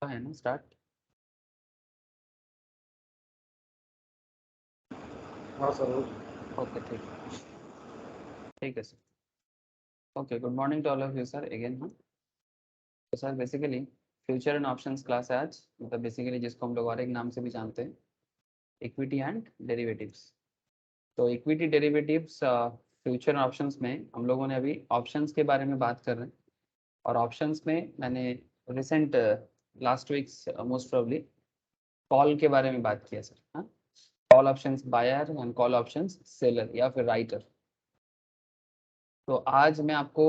है ना स्टार्ट? हाँ सर। ओके ठीक है sir. Okay, good morning to all of you sir again. हाँ तो sir basically future and options class है आज, मतलब बेसिकली जिसको हम लोग और एक नाम से भी जानते हैं, इक्विटी एंड डेरिवेटिव्स। तो इक्विटी डेरिवेटिव्स फ्यूचर ऑप्शंस में हम लोगों ने अभी ऑप्शंस के बारे में बात कर रहे हैं। और ऑप्शंस में मैंने recent last weeks most probably call के बारे में बात किया सर। हाँ, call options buyer and call options seller या फिर राइटर। तो आज मैं आपको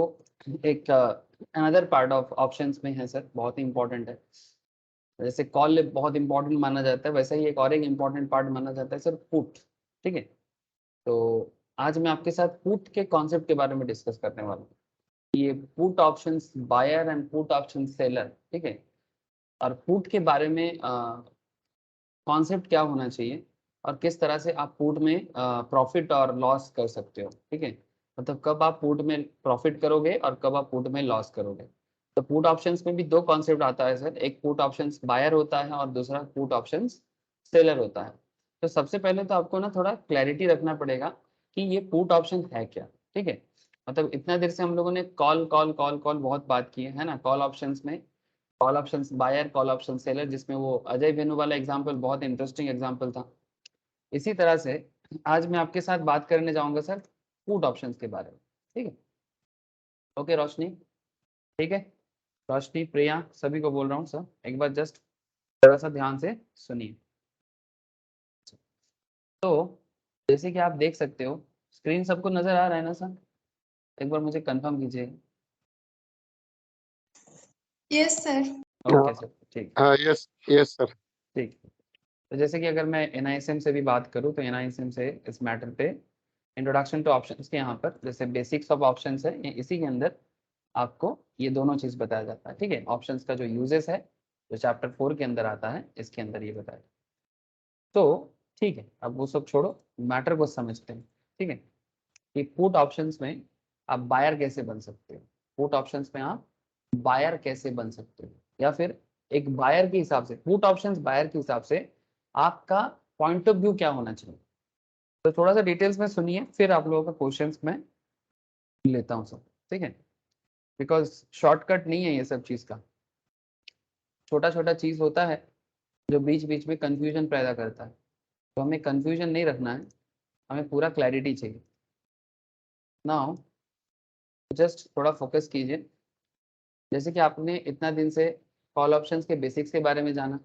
एक अनदर पार्ट ऑफ ऑप्शंस में है सर, बहुत ही इंपॉर्टेंट है। जैसे कॉल बहुत इंपॉर्टेंट माना जाता है, वैसे ही एक और एक इम्पॉर्टेंट पार्ट माना जाता है सर पुट। ठीक है, तो आज मैं आपके साथ पुट के कॉन्सेप्ट के बारे में डिस्कस करने वाला हूँ। ये put options buyer and put option seller, ठीक है, और पुट के बारे में कॉन्सेप्ट क्या होना चाहिए और किस तरह से आप पुट में प्रॉफिट और लॉस कर सकते हो। ठीक है, मतलब कब आप पुट में प्रॉफिट करोगे और कब आप पुट में लॉस करोगे। तो पुट ऑप्शंस में भी दो कॉन्सेप्ट आता है सर, एक पुट ऑप्शंस बायर होता है और दूसरा पुट ऑप्शंस सेलर होता है। तो सबसे पहले तो आपको ना थोड़ा क्लैरिटी रखना पड़ेगा कि ये पुट ऑप्शन है क्या। ठीक है, मतलब इतना देर से हम लोगों ने कॉल कॉल कॉल कॉल बहुत बात की है ना, कॉल ऑप्शंस में call options buyer call option seller, जिसमें वो अजय वेनु वाला एग्जांपल बहुत इंटरेस्टिंग एग्जांपल था। इसी तरह से आज मैं आपके साथ बात करने जाऊंगा सर पुट ऑप्शंस के बारे में। ठीक है, ओके रोशनी, ठीक है, रोशनी प्रिया सभी को बोल रहा हूँ सर, एक बार जस्ट थोड़ा सा ध्यान से सुनिए। तो जैसे कि आप देख सकते हो स्क्रीन सबको नजर आ रहा है ना सर, एक बार मुझे कंफर्म कीजिए। Yes sir. ओके सर, ठीक यस यस सर। ठीक। तो जैसे कि अगर मैं NISM से भी बात करूं तो NISM से इस मैटर पे इंट्रोडक्शन टू ऑप्शंस के यहाँ पर जैसे बेसिक्स ऑफ ऑप्शंस है, इसी के अंदर आपको ये दोनों चीज बताया जाता है। ठीक है, ऑप्शंस का जो यूजेस है जो चैप्टर 4 के अंदर आता है, इसके अंदर ये बताया। तो ठीक है, अब वो सब छोड़ो, मैटर को समझते हैं। ठीक है, कि पुट ऑप्शंस में आप बायर कैसे बन सकते हो, पुट ऑप्शंस में आप बायर कैसे बन सकते हो, या फिर एक बायर के हिसाब से पुट ऑप्शंस बायर के हिसाब से आपका पॉइंट ऑफ व्यू क्या होना चाहिए। तो थोड़ा सा डिटेल्स में सुनिए, फिर आप लोगों का क्वेश्चंस में लेता हूँ सब। ठीक है, बिकॉज शॉर्टकट नहीं है ये सब चीज़ का, छोटा छोटा चीज़ होता है जो बीच बीच में कंफ्यूजन पैदा करता है। तो हमें कंफ्यूजन नहीं रखना है, हमें पूरा क्लैरिटी चाहिए। नाउ जस्ट थोड़ा फोकस कीजिए। जैसे कि आपने इतना दिन से कॉल ऑप्शंस के बेसिक्स के बारे में जाना,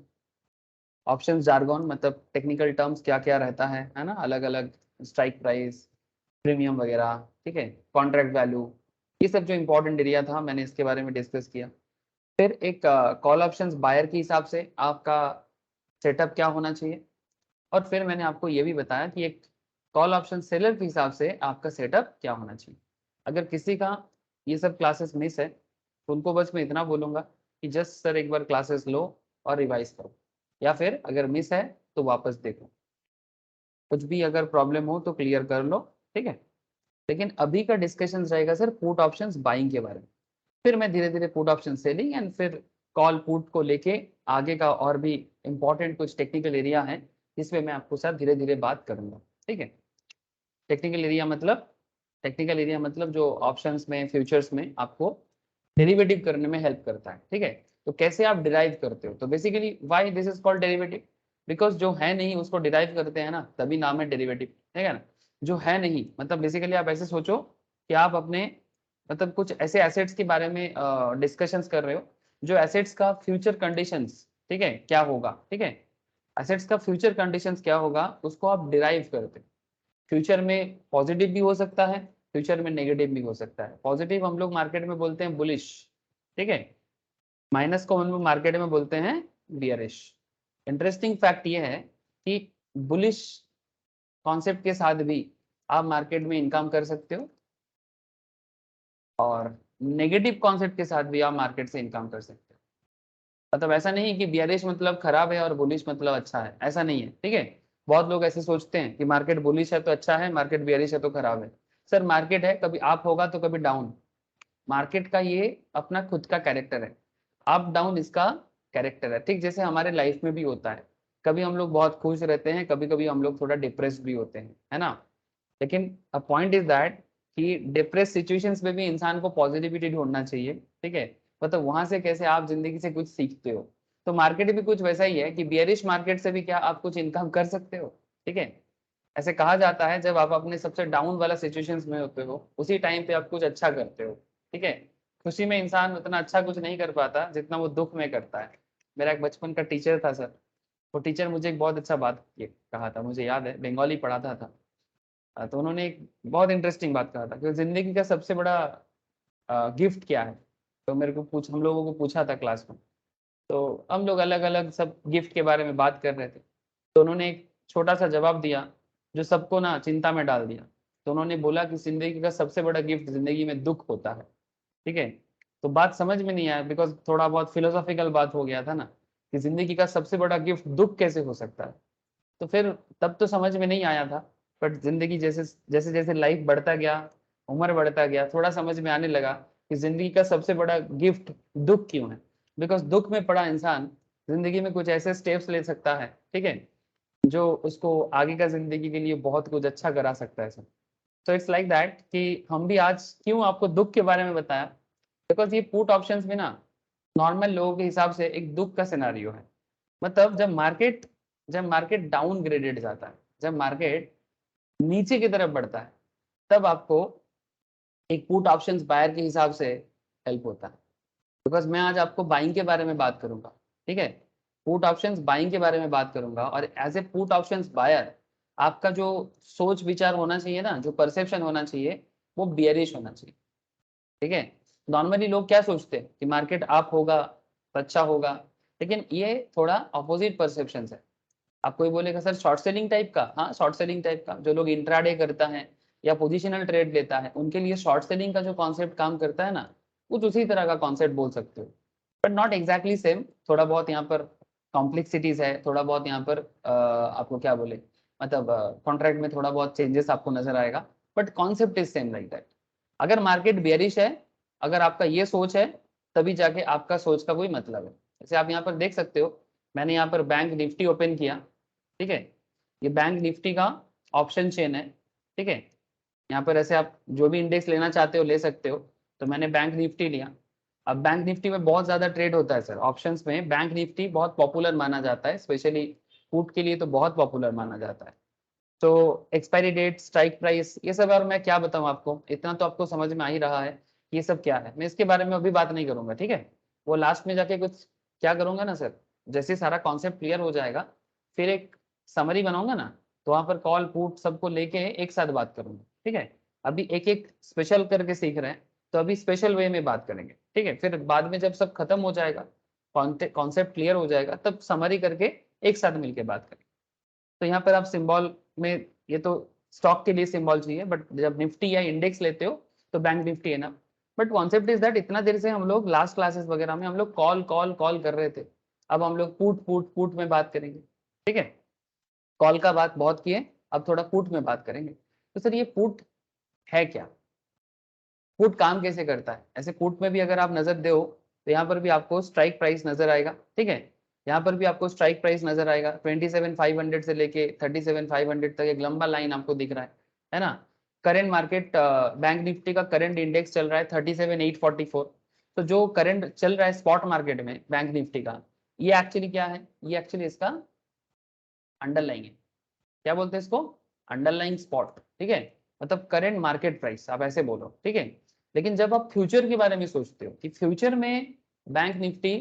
ऑप्शंस जार्गन मतलब टेक्निकल टर्म्स क्या क्या रहता है ना, अलग अलग स्ट्राइक प्राइस, प्रीमियम वगैरह, ठीक है, कॉन्ट्रैक्ट वैल्यू, ये सब जो इंपॉर्टेंट एरिया था मैंने इसके बारे में डिस्कस किया। फिर एक कॉल ऑप्शंस बायर के हिसाब से आपका सेटअप क्या होना चाहिए, और फिर मैंने आपको ये भी बताया कि एक कॉल ऑप्शन सेलर के हिसाब से आपका सेटअप क्या होना चाहिए। अगर किसी का ये सब क्लासेस मिस है तो उनको बस मैं इतना बोलूँगा कि जस्ट सर एक बार क्लासेस लो और रिवाइज करो, या फिर अगर मिस है तो वापस देखो, कुछ भी अगर प्रॉब्लम हो तो क्लियर कर लो। ठीक है, लेकिन अभी का डिस्कशन रहेगा सर पुट ऑप्शंस बाइंग के बारे में, फिर मैं धीरे धीरे पुट ऑप्शन सेलिंग एंड फिर कॉल पुट को लेके आगे का और भी इंपॉर्टेंट कुछ टेक्निकल एरिया है जिसमें मैं आपको साथ धीरे धीरे बात करूंगा। ठीक है, टेक्निकल एरिया मतलब जो ऑप्शंस में फ्यूचर्स में आपको डेरिवेटिव करने में हेल्प करता है। ठीक है, तो कैसे आप डिराइव करते हो, तो basically why this is called derivative, because जो है नहीं उसको डिराइव करते हैं ना, तभी नाम है डेरिवेटिव। ठीक है ना, जो है नहीं मतलब बेसिकली आप ऐसे सोचो कि आप अपने मतलब कुछ ऐसे एसेट्स के बारे में डिस्कशंस कर रहे हो, जो एसेट्स का फ्यूचर कंडीशंस, ठीक है, क्या होगा। ठीक है, एसेट्स का फ्यूचर कंडीशंस क्या होगा उसको आप डिराइव करते हो। फ्यूचर में पॉजिटिव भी हो सकता है, फ्यूचर में नेगेटिव भी हो सकता है। पॉजिटिव हम लोग मार्केट में बोलते हैं बुलिश, ठीक है, माइनस को हम लोग मार्केट में बोलते हैं बियरिश। इंटरेस्टिंग फैक्ट ये है कि बुलिश कॉन्सेप्ट के साथ भी आप मार्केट में इनकम कर सकते हो, और नेगेटिव कॉन्सेप्ट के साथ भी आप मार्केट से इनकम कर सकते हो। मतलब ऐसा नहीं कि बियरिश मतलब खराब है और बुलिश मतलब अच्छा है, ऐसा नहीं है। ठीक है, बहुत लोग ऐसे सोचते हैं कि मार्केट बुलिश है तो अच्छा है, मार्केट बियरिश है तो खराब है। सर मार्केट है, कभी अप होगा तो कभी डाउन, मार्केट का ये अपना खुद का कैरेक्टर है। अप डाउन इसका कैरेक्टर है। ठीक जैसे हमारे लाइफ में भी होता है, कभी हम लोग बहुत खुश रहते हैं, कभी कभी हम लोग थोड़ा डिप्रेस भी होते हैं, है ना। लेकिन अ पॉइंट इज दैट कि डिप्रेस सिचुएशंस में भी इंसान को पॉजिटिविटी ढूंढना चाहिए। ठीक है, मतलब वहां से कैसे आप जिंदगी से कुछ सीखते हो। तो मार्केट भी कुछ वैसा ही है कि बियरिश मार्केट से भी क्या आप कुछ इनकम कर सकते हो। ठीक है, ऐसे कहा जाता है जब आप अपने सबसे डाउन वाला सिचुएशंस में होते हो उसी टाइम पे आप कुछ अच्छा करते हो। ठीक है, खुशी में इंसान उतना अच्छा कुछ नहीं कर पाता जितना वो दुख में करता है। मेरा एक बचपन का टीचर था सर, वो टीचर मुझे एक बहुत अच्छा बात कहा था, मुझे याद है, बंगाली पढ़ाता था। तो उन्होंने एक बहुत इंटरेस्टिंग बात कहा था कि जिंदगी का सबसे बड़ा गिफ्ट क्या है। तो मेरे को हम लोगों को पूछा था क्लास में, तो हम लोग अलग अलग सब गिफ्ट के बारे में बात कर रहे थे। तो उन्होंने एक छोटा सा जवाब दिया जो सबको ना चिंता में डाल दिया। तो उन्होंने बोला कि जिंदगी का सबसे बड़ा गिफ्ट जिंदगी में दुख होता है। ठीक है, तो बात समझ में नहीं आया बिकॉज थोड़ा बहुत फिलोसॉफिकल बात हो गया था ना, कि जिंदगी का सबसे बड़ा गिफ्ट दुख कैसे हो सकता है। तो फिर तब तो समझ में नहीं आया था, बट जिंदगी जैसे जैसे जैसे लाइफ बढ़ता गया, उम्र बढ़ता गया, थोड़ा समझ में आने लगा कि जिंदगी का सबसे बड़ा गिफ्ट दुख क्यों है। बिकॉज दुख में पड़ा इंसान जिंदगी में कुछ ऐसे स्टेप्स ले सकता है, ठीक है, जो उसको आगे का जिंदगी के लिए बहुत कुछ अच्छा करा सकता है सर। तो इट्स लाइक दैट कि हम भी आज क्यों आपको दुख के बारे में बताया, बिकॉज ये पुट ऑप्शंस में ना नॉर्मल लोगों के हिसाब से एक दुख का सिनारियो है। मतलब जब मार्केट डाउन ग्रेडेड जाता है, जब मार्केट नीचे की तरफ बढ़ता है, तब आपको एक पुट ऑप्शंस बायर के हिसाब से हेल्प होता है। बिकॉज मैं आज आपको बाइंग के बारे में बात करूंगा। ठीक है, पुट ऑप्शंस बाइंग के बारे में बात करूंगा, और as a put options buyer आपका जो सोच विचार होना चाहिए ना, जो परसेप्शन होना चाहिए, वो बियरिश होना चाहिए। ठीक है, नॉर्मली लोग क्या सोचते हैं कि मार्केट अप होगा तो अच्छा होगा, लेकिन ये थोड़ा अपोजिट परसेप्शन है। आप कोई बोलेगा सर शॉर्ट सेलिंग टाइप का, हाँ शॉर्ट सेलिंग टाइप का, जो लोग इंट्राडे करता है या पोजिशनल ट्रेड लेता है उनके लिए शॉर्ट सेलिंग का जो कॉन्सेप्ट काम करता है ना, कुछ उसी तरह का कॉन्सेप्ट बोल सकते हो, बट नॉट एग्जैक्टली सेम। थोड़ा बहुत यहाँ पर कॉम्प्लेक्सिटीज है, थोड़ा बहुत यहाँ पर आपको क्या बोले, मतलब कॉन्ट्रैक्ट में थोड़ा बहुत चेंजेस आपको नजर आएगा, but concept is same like that. अगर मार्केट बेरिश है, अगर आपका ये सोच है, तभी जाके आपका सोच का कोई मतलब है। जैसे आप यहाँ पर देख सकते हो, मैंने यहाँ पर बैंक निफ्टी ओपन किया। ठीक है, ये बैंक निफ्टी का ऑप्शन चेन है। ठीक है, यहाँ पर ऐसे आप जो भी इंडेक्स लेना चाहते हो ले सकते हो। तो मैंने बैंक निफ्टी लिया। अब बैंक निफ्टी में बहुत ज्यादा ट्रेड होता है सर, ऑप्शंस में बैंक निफ्टी बहुत पॉपुलर माना जाता है, स्पेशली पुट के लिए तो बहुत पॉपुलर माना जाता है। तो एक्सपायरी डेट, स्ट्राइक प्राइस, ये सब यार मैं क्या बताऊं आपको, इतना तो आपको समझ में आ ही रहा है ये सब क्या है। मैं इसके बारे में अभी बात नहीं करूंगा, ठीक है, वो लास्ट में जाके कुछ क्या करूंगा ना सर, जैसे सारा कॉन्सेप्ट क्लियर हो जाएगा, फिर एक समरी बनाऊंगा ना, तो वहां पर कॉल पुट सबको लेके एक साथ बात करूंगा। ठीक है, अभी एक एक स्पेशल करके सीख रहे हैं, तो अभी स्पेशल वे में बात करेंगे। ठीक है, फिर बाद में जब सब खत्म हो जाएगा, कॉन्सेप्ट क्लियर हो जाएगा, तब समरी करके एक साथ मिलके बात करेंगे। तो यहाँ पर आप सिंबल में, ये तो स्टॉक के लिए सिंबल चाहिए, बट जब निफ्टी या इंडेक्स लेते हो तो बैंक निफ्टी है ना। बट कॉन्सेप्ट इज दैट इतना देर से हम लोग लास्ट क्लासेस वगैरह में हम लोग कॉल कॉल कॉल कर रहे थे, अब हम लोग पुट पुट पुट में बात करेंगे। ठीक है, कॉल का बात बहुत किए, अब थोड़ा पुट में बात करेंगे। तो सर ये पुट है क्या, पुट काम कैसे करता है। ऐसे पुट में भी अगर आप नजर दो तो यहाँ पर भी आपको स्ट्राइक प्राइस नजर आएगा। ठीक है, यहाँ पर भी आपको स्ट्राइक प्राइस नजर आएगा, 27,500 से लेके 37,500 तक एक लंबा लाइन आपको दिख रहा है ना। करंट मार्केट बैंक निफ्टी का करंट इंडेक्स चल रहा है 37,844। तो जो करंट चल रहा है स्पॉट मार्केट में बैंक निफ्टी का, ये एक्चुअली क्या है, ये एक्चुअली इसका अंडरलाइंग है। क्या बोलते हैं इसको, अंडरलाइंग स्पॉट। ठीक है, मतलब करंट मार्केट प्राइस आप ऐसे बोलो। ठीक है, लेकिन जब आप फ्यूचर के बारे में सोचते हो कि फ्यूचर में बैंक निफ्टी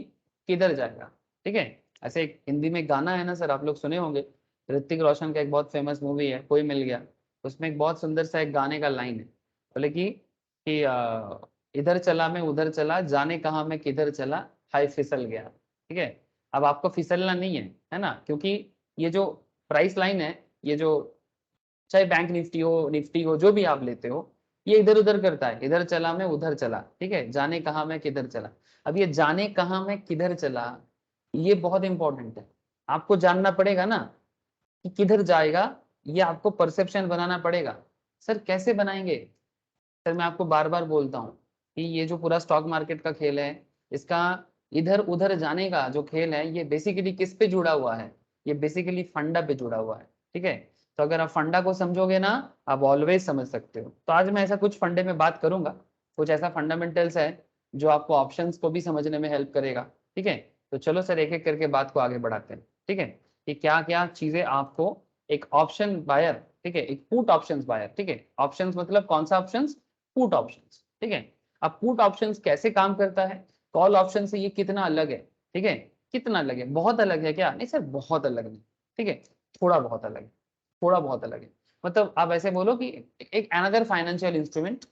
किधर जाएगा, ठीक है, ऐसे एक हिंदी में गाना है ना सर, आप लोग सुने होंगे, ऋतिक रोशन का एक बहुत फेमस मूवी है कोई मिल गया, उसमें एक बहुत सुंदर सा एक गाने का लाइन है, बोले कि इधर चला मैं उधर चला, जाने कहाँ मैं किधर चला, हाय फिसल गया। ठीक है, अब आपको फिसलना नहीं है ना, क्योंकि ये जो प्राइस लाइन है, ये जो चाहे बैंक निफ्टी हो जो भी आप लेते हो, ये इधर उधर करता है, इधर चला मैं उधर चला। ठीक है, जाने कहाँ मैं किधर चला। अब ये जाने कहाँ मैं किधर चला, ये बहुत इंपॉर्टेंट है। आपको जानना पड़ेगा ना कि किधर जाएगा, ये आपको परसेप्शन बनाना पड़ेगा। सर कैसे बनाएंगे, सर मैं आपको बार बार बोलता हूँ कि ये जो पूरा स्टॉक मार्केट का खेल है, इसका इधर उधर जाने का जो खेल है ये बेसिकली किस पे जुड़ा हुआ है, ये बेसिकली फंडा पे जुड़ा हुआ है, ठीक है। तो अगर आप फंडा को समझोगे ना, आप ऑलवेज समझ सकते हो। तो आज मैं ऐसा कुछ फंडे में बात करूंगा, कुछ ऐसा फंडामेंटल्स है जो आपको ऑप्शंस को भी समझने में हेल्प करेगा, ठीक है। तो चलो सर एक एक करके बात को आगे बढ़ाते हैं, ठीक है। कि क्या क्या चीजें आपको एक ऑप्शन बायर, ठीक है, एक पुट ऑप्शंस बायर, ठीक है। ऑप्शंस मतलब कौन सा ऑप्शंस, पुट ऑप्शंस, ठीक है। अब पुट ऑप्शंस कैसे काम करता है, कॉल ऑप्शन से ये कितना अलग है, ठीक है। कितना अलग है, बहुत अलग है क्या, नहीं सर बहुत अलग नहीं, ठीक है, थोड़ा बहुत अलग है, थोड़ा बहुत अलग है। मतलब आप ऐसे बोलो कि एक another financial instrument,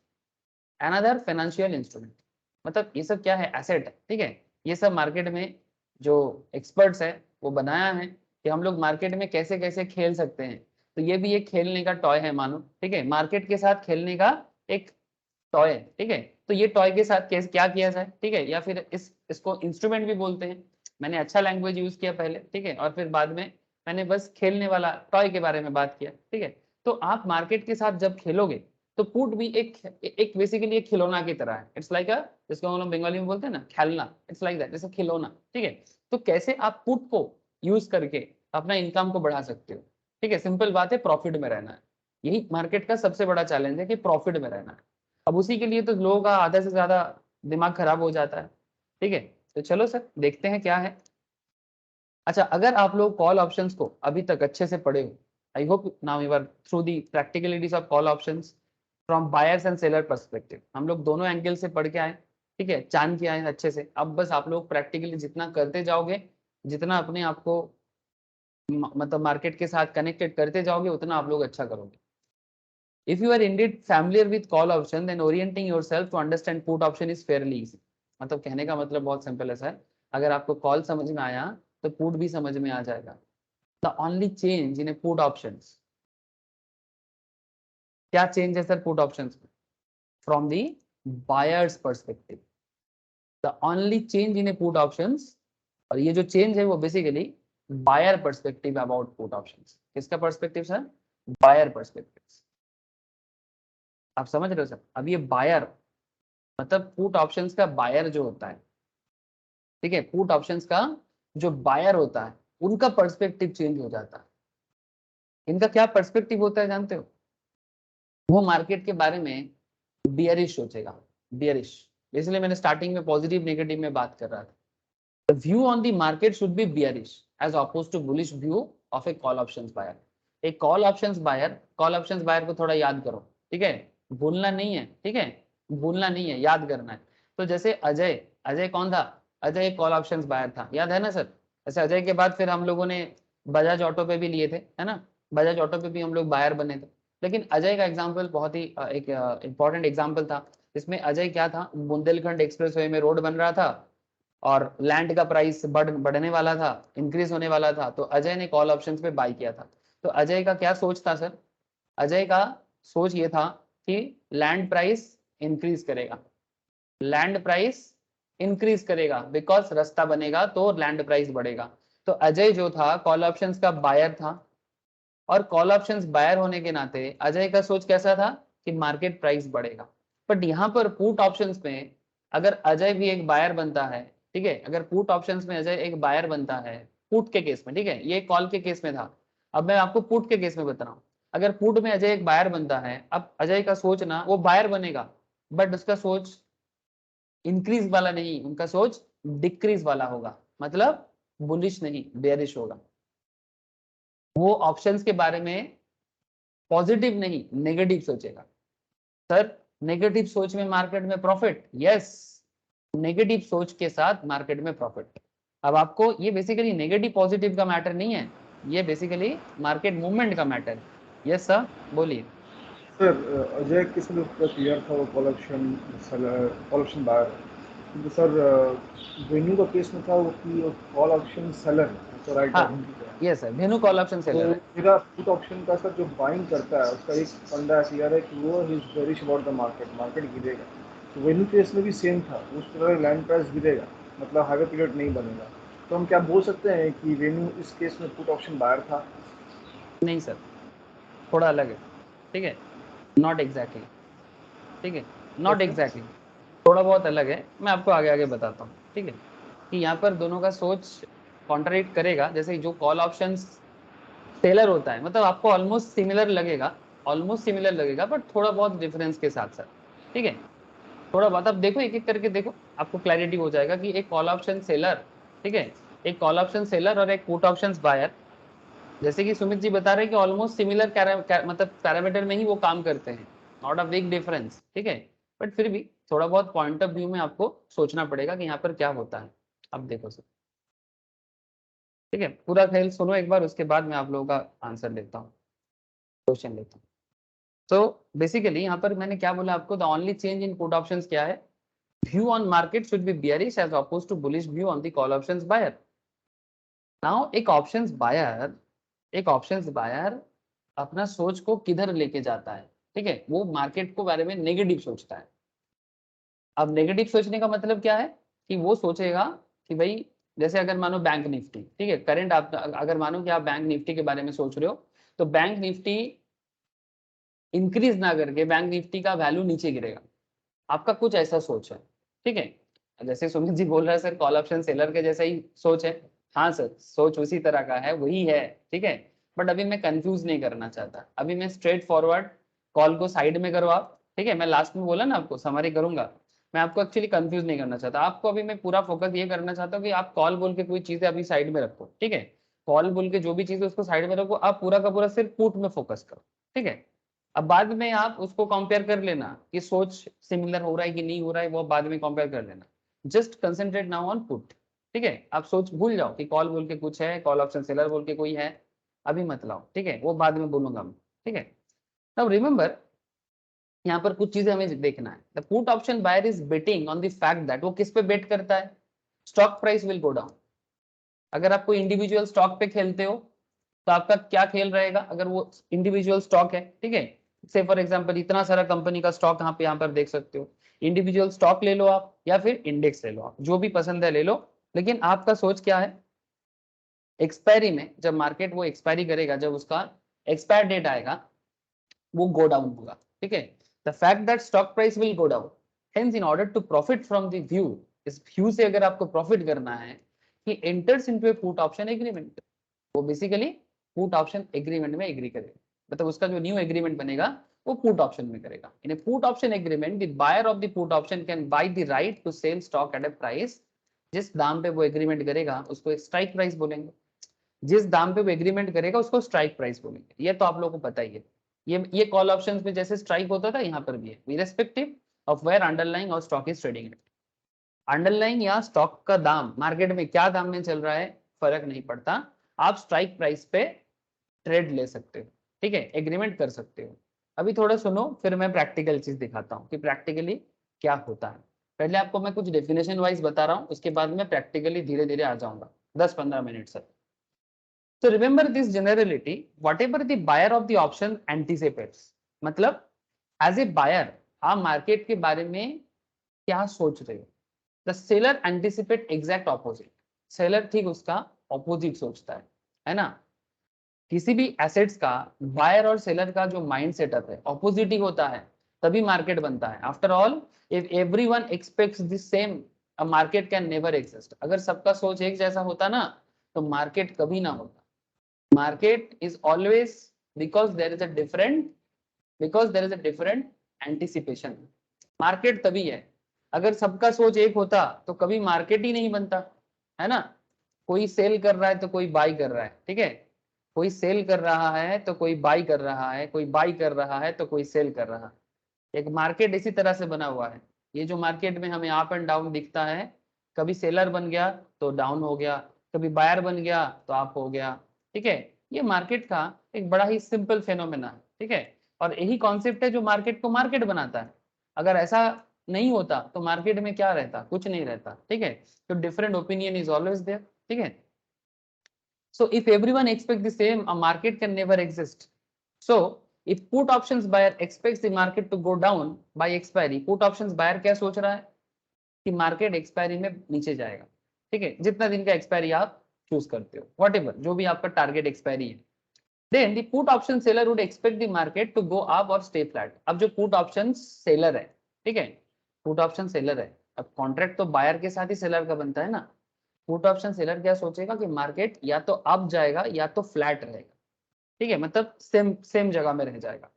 another financial instrument, मतलब ये सब क्या है, एसेट है, ठीक है। ये सब मार्केट में जो एक्सपर्ट्स है वो बनाया है कि हम लोग मार्केट में कैसे कैसे खेल सकते हैं। तो ये भी एक खेलने का टॉय है मानो, ठीक है, मार्केट के साथ खेलने का एक टॉय है, ठीक है। तो ये टॉय के साथ कैसे क्या किया जाए, ठीक है, या फिर इसको इंस्ट्रूमेंट भी बोलते हैं। मैंने अच्छा लैंग्वेज यूज किया पहले, ठीक है, और फिर बाद में मैंने बस खेलने वाला टॉय के बारे में बात किया, ठीक है। तो आप मार्केट के साथ जब खेलोगे तो पुट भी एक बेसिकली एक खिलौना की तरह है। इट्स लाइक अ, जिसको हम लोग बंगाली में बोलते हैं ना खेलना, इट्स लाइक दैट, जैसे खिलौना, ठीक है। तो कैसे आप पुट को यूज करके अपना इनकम को बढ़ा सकते हो, ठीक है। सिंपल बात है, प्रॉफिट में रहना है। यही मार्केट का सबसे बड़ा चैलेंज है कि प्रॉफिट में रहना है। अब उसी के लिए तो लोगों का आधा से ज्यादा दिमाग खराब हो जाता है, ठीक है। तो चलो सर देखते हैं क्या है। अच्छा, अगर आप लोग कॉल ऑप्शंस को अभी तक अच्छे से पढ़े हो, I hope now you are through the practicalities of call options from buyers and seller perspective. हम लोग दोनों एंगल से पढ़ के आए, ठीक है, जान के आए अच्छे से। अब बस आप लोग प्रैक्टिकली जितना करते जाओगे, जितना अपने आप को मतलब मार्केट के साथ कनेक्टेड करते जाओगे, उतना आप लोग अच्छा करोगे। If you are indeed familiar with call option, then orienting yourself to understand put option is fairly easy. मतलब कहने का मतलब बहुत सिंपल है सर, अगर आपको कॉल समझ में आया तो पुट भी समझ में आ जाएगा। The only change in a put options, क्या चेंज है सर पुट ऑप्शंस में, from the buyers perspective, the only change in a put options. और ये जो चेंज है वो basically buyer perspective about put options. किसका पर्सपेक्टिव सर, बायर पर्सपेक्टिव। आप समझ रहे हो सर, अब ये बायर मतलब पुट ऑप्शंस का बायर जो होता है, ठीक है, पुट ऑप्शंस का जो बायर होता है उनका पर्सपेक्टिव चेंज हो जाता है। इनका क्या पर्सपेक्टिव होता है जानते हो, वो मार्केट के बारे में बियरिश सोचेगा, बियरिश। इसलिए मैंने स्टार्टिंग में पॉजिटिव नेगेटिव में बात कर रहा था। The view on the market should be bearish as oppose to bullish view of a call options buyer. एक call options buyer, call options buyer को थोड़ा याद करो, ठीक है, भूलना नहीं है, ठीक है, भूलना नहीं है, याद करना है। तो जैसे अजय, अजय कौन था, अजय एक कॉल ऑप्शंस बायर था, याद है ना सर। ऐसे अजय के बाद फिर हम लोगों ने बजाज ऑटो पे भी लिए थे, है ना, बजाज ऑटो पे भी हम लोग बायर बने थे। लेकिन अजय का एग्जाम्पल बहुत ही एक इंपॉर्टेंट एग्जाम्पल था। इसमें अजय क्या था, बुंदेलखंड एक्सप्रेसवे में रोड बन रहा था और लैंड का प्राइस बढ़ने वाला था, इंक्रीज होने वाला था। तो अजय ने कॉल ऑप्शंस पे बाई किया था। तो अजय का क्या सोच था सर, अजय का सोच ये था कि लैंड प्राइस इंक्रीज करेगा, लैंड प्राइस इंक्रीज करेगा, बिकॉज रास्ता बनेगा तो लैंड प्राइस बढ़ेगा। तो अजय जो था कॉल ऑप्शंस का बायर था, और कॉल ऑप्शंस बायर होने के नाते अजय का सोच कैसा था कि मार्केट प्राइस बढ़ेगा। बट यहाँ पर पुट ऑप्शंस में अगर अजय भी एक बायर बनता है, ठीक है, अगर पुट ऑप्शंस में अजय एक बायर बनता है, पुट के केस में, ठीक है, ये कॉल के केस में था, अब मैं आपको पुट के केस में बता रहा हूँ। अगर पुट में अजय एक बायर बनता है, अब अजय का सोच ना वो बायर बनेगा, बट उसका सोच इंक्रीज वाला नहीं, उनका सोच डिक्रीज वाला होगा, मतलब बुलिश नहीं, बेयरिश होगा। वो ऑप्शंस के बारे में पॉजिटिव नहीं नेगेटिव सोचेगा। सर नेगेटिव सोच में मार्केट में प्रॉफिट, यस, नेगेटिव सोच के साथ मार्केट में प्रॉफिट। अब आपको ये बेसिकली नेगेटिव पॉजिटिव का मैटर नहीं है, ये बेसिकली मार्केट मूवमेंट का मैटर है। यस सर बोलिए। सर अजय किस लिए पूरा क्लियर था वो कॉल ऑप्शन बायर। क्योंकि सर वेन्यू का केस में था वो कि कॉल ऑप्शन सेलर है, तो राइट है हाँ हिंदी का। Yes sir, venue call option तो सेलर है। मेरा पुट ऑप्शन का सर जो बाइंग करता है उसका एक फंडा क्लियर है कि वो is bearish about the market, market गिरेगा। तो वेन्यू केस में भी सेम था, उस तरह लैंड प्राइस गिरेगा, मतलब हाईवे पीरियड नहीं बनेगा। तो हम क्या बोल सकते हैं कि वेन्यू इस केस में पुट ऑप्शन बायर था। नहीं सर, थोड़ा अलग है, ठीक है, नॉट एग्जैक्टली, ठीक है, नॉट कैसे? एग्जैक्टली, थोड़ा बहुत अलग है, मैं आपको आगे आगे बताता हूँ, ठीक है। कि यहाँ पर दोनों का सोच कॉन्ट्राडिक्ट करेगा। जैसे जो कॉल ऑप्शन सेलर होता है, मतलब आपको ऑलमोस्ट सिमिलर लगेगा बट थोड़ा बहुत डिफरेंस के साथ साथ, ठीक है, थोड़ा बहुत। अब देखो एक एक करके देखो, आपको क्लैरिटी हो जाएगा कि एक कॉल ऑप्शन सेलर, ठीक है, एक कॉल ऑप्शन सेलर और एक पुट ऑप्शन बायर, जैसे कि सुमित जी बता रहे हैं कि ऑलमोस्ट सिमिलर मतलब पैरामीटर में ही वो काम करते हैं, नॉट अ बिग डिफरेंस, ठीक है, बट फिर भी थोड़ा बहुत पॉइंट ऑफ व्यू में आपको सोचना पड़ेगा कि यहाँ पर क्या होता है। अब देखो सर, ठीक है, पूरा खेल सुनो एक बार, उसके बाद मैं आप लोगों का आंसर लेता हूँ, क्वेश्चन लेता हूँ। तो बेसिकली यहाँ पर मैंने क्या बोला आपको, the only change in put options क्या है, view on market should be bearish as oppose to bullish view on the call options buyer. Now एक ऑप्शंस बायर अपना सोच को किधर लेके जाता है, ठीक है, वो मार्केट को बारे में नेगेटिव सोचता है। अब नेगेटिव सोचने का मतलब क्या है कि वो सोचेगा कि भाई, जैसे अगर मानो बैंक निफ्टी, ठीक है, करंट आप अगर मानो कि आप बैंक निफ्टी के बारे में सोच रहे हो, तो बैंक निफ्टी इंक्रीज ना करके बैंक निफ्टी का वैल्यू नीचे गिरेगा, आपका कुछ ऐसा सोच है, ठीक है। जैसे सुमित जी बोल रहे हैं सर कॉल ऑप्शन सेलर के जैसा ही सोच है, हाँ सर सोच उसी तरह का है, वही है, ठीक है, बट अभी मैं कंफ्यूज नहीं करना चाहता, अभी मैं स्ट्रेट फॉरवर्ड कॉल को साइड में करो आप, ठीक है, मैं लास्ट में बोला ना आपको समरी करूंगा, मैं आपको एक्चुअली कंफ्यूज नहीं करना चाहता, आपको अभी मैं पूरा फोकस ये करना चाहता हूँ कि आप कॉल बोल के कोई चीजें अभी साइड में रखो, ठीक है, कॉल बोल के जो भी चीज है उसको साइड में रखो, आप पूरा का पूरा सिर्फ पुट में फोकस करो, ठीक है। अब बाद में आप उसको कंपेयर कर लेना कि सोच सिमिलर हो रहा है कि नहीं हो रहा है, वो बाद में कंपेयर कर लेना, just concentrate now on put, ठीक है, आप सोच भूल जाओ कि कॉल बोल के कुछ है, कॉल ऑप्शन सेलर बोल के कोई है, अभी मत लाओ, ठीक है, वो बाद में बोलूंगा मैं, ठीक है। नाउ रिमेंबर, यहाँ पर कुछ चीजें हमें देखना है, the put option buyer is betting on the fact that, वो किस पे बेट करता है, stock price will go down. अगर आप कोई इंडिविजुअल स्टॉक पे खेलते हो तो आपका क्या खेल रहेगा, अगर वो इंडिविजुअल स्टॉक है, ठीक है, से फॉर एग्जांपल इतना सारा कंपनी का स्टॉक यहाँ पर देख सकते हो, इंडिविजुअल स्टॉक ले लो आप या फिर इंडेक्स ले लो, आप जो भी पसंद है ले लो, लेकिन आपका सोच क्या है, एक्सपायरी में जब मार्केट वो एक्सपायरी करेगा, जब उसका एक्सपायर डेट आएगा, वो गो डाउन होगा, ठीक है, the fact that stock price will go down, hence in order to profit from the view, इस व्यू से अगर आपको प्रॉफिट करना है, कि enters into a put option agreement, वो बेसिकली पुट ऑप्शन एग्रीमेंट में एग्री करेगा, मतलब उसका जो न्यू एग्रीमेंट बनेगा वो पुट ऑप्शन में करेगा। In a put option agreement the buyer of the put option can buy the right to sell stock at a price, जिस दाम पे वो एग्रीमेंट करेगा उसको एक स्ट्राइक प्राइस बोलेंगे, जिस दाम पे वो एग्रीमेंट करेगा उसको स्ट्राइक प्राइस बोलेंगे, ये तो आप लोगों को पता ही है। ये कॉल ऑप्शंस में जैसे स्ट्राइक होता था, यहाँ पर भी है, इरेस्पेक्टिव ऑफ वेयर अंडरलाइंग और स्टॉक इज ट्रेडिंग, अंडरलाइन या स्टॉक का दाम मार्केट में क्या दाम में चल रहा है फर्क नहीं पड़ता, आप स्ट्राइक प्राइस पे ट्रेड ले सकते हो, ठीक है, एग्रीमेंट कर सकते हो। अभी थोड़ा सुनो, फिर मैं प्रैक्टिकल चीज दिखाता हूँ कि प्रैक्टिकली क्या होता है। पहले आपको मैं कुछ डेफिनेशन वाइज बता रहा हूँ, उसके बाद में प्रैक्टिकली धीरे धीरे आ जाऊंगा 10-15 मिनट से। तो remember this generality, whatever the buyer of the option anticipates, मतलब एज ए बायर आप मार्केट के बारे में क्या सोच रहे हो, the seller anticipate exact opposite, seller ठीक उसका ऑपोजिट सोचता है ना, किसी भी एसेट्स का बायर और सेलर का जो माइंड सेटअप है ऑपोजिट ही होता है, तभी मार्केट बनता है। After all if everyone aspects the same, a market can never exist, अगर सबका सोच एक जैसा होता ना तो मार्केट कभी ना होता, market is always because there is a different, because there is a different anticipation, market तभी है, अगर सबका सोच एक होता तो कभी मार्केट ही नहीं बनता, है ना, कोई सेल कर रहा है तो कोई बाई कर रहा है, ठीक है, कोई सेल कर रहा है तो कोई बाई कर रहा है, कोई बाई कर रहा है तो कोई सेल कर रहा है, एक मार्केट इसी तरह से बना हुआ है। ये जो मार्केट में हमें अप एंड डाउन दिखता है, कभी सेलर बन गया तो डाउन हो गया, कभी बायर बन गया तो अप हो गया, ठीक है, ये मार्केट का एक बड़ा ही सिंपल फेनोमेना है, ठीक है, और यही कॉन्सेप्ट है जो मार्केट को मार्केट बनाता है, अगर ऐसा नहीं होता तो मार्केट में क्या रहता, कुछ नहीं रहता, ठीक है, तो different opinion is always there, ठीक है। So if everyone expects the same, a market can never exist. So if put options buyer expects the market to go down by expiry, put options buyer क्या सोच रहा है कि market expiry में नीचे जाएगा, ठीक है, जितना दिन का एक्सपायरी आप चूज करते हो, वॉट जो भी आपका टारगेट एक्सपायरी है, then the put option seller would expect the market to go up और स्टे फ्लैट। अब जो पुट ऑप्शन सेलर है, ठीक है, पुट ऑप्शन सेलर है, अब कॉन्ट्रैक्ट तो बायर के साथ ही सेलर का बनता है ना, पुट ऑप्शन सेलर क्या सोचेगा कि मार्केट या तो अप जाएगा या तो फ्लैट रहेगा, ठीक है, मतलब सेम सेम जगह में रह जाएगा।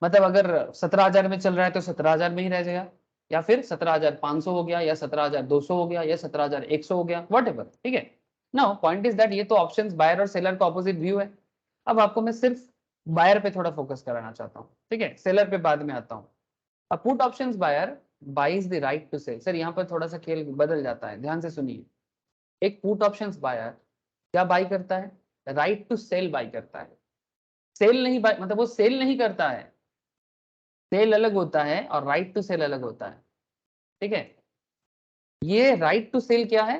मतलब अगर 17,000 में चल रहा है तो 17,000 में ही रह जाएगा, या फिर 17,500 हो गया, या 17,200 हो गया, या 17,100 हो गया, वट एवर, ठीक है। नाउ पॉइंट इज दैट ये तो ऑप्शंस बायर और सेलर का ऑपोजिट व्यू है। अब आपको मैं सिर्फ बायर पे थोड़ा फोकस कराना चाहता हूँ, ठीक है, सेलर पे बाद में आता हूँ। अब put options buyer buys the right to sell. Sir यहाँ पर थोड़ा सा खेल बदल जाता है, ध्यान से सुनिए। एक पुट ऑप्शंस बायर क्या बाई करता है? राइट टू सेल बाई करता है। सेल नहीं बाई, मतलब वो सेल नहीं करता है। सेल अलग होता है और राइट टू सेल अलग होता है, ठीक है। ये राइट टू सेल क्या है?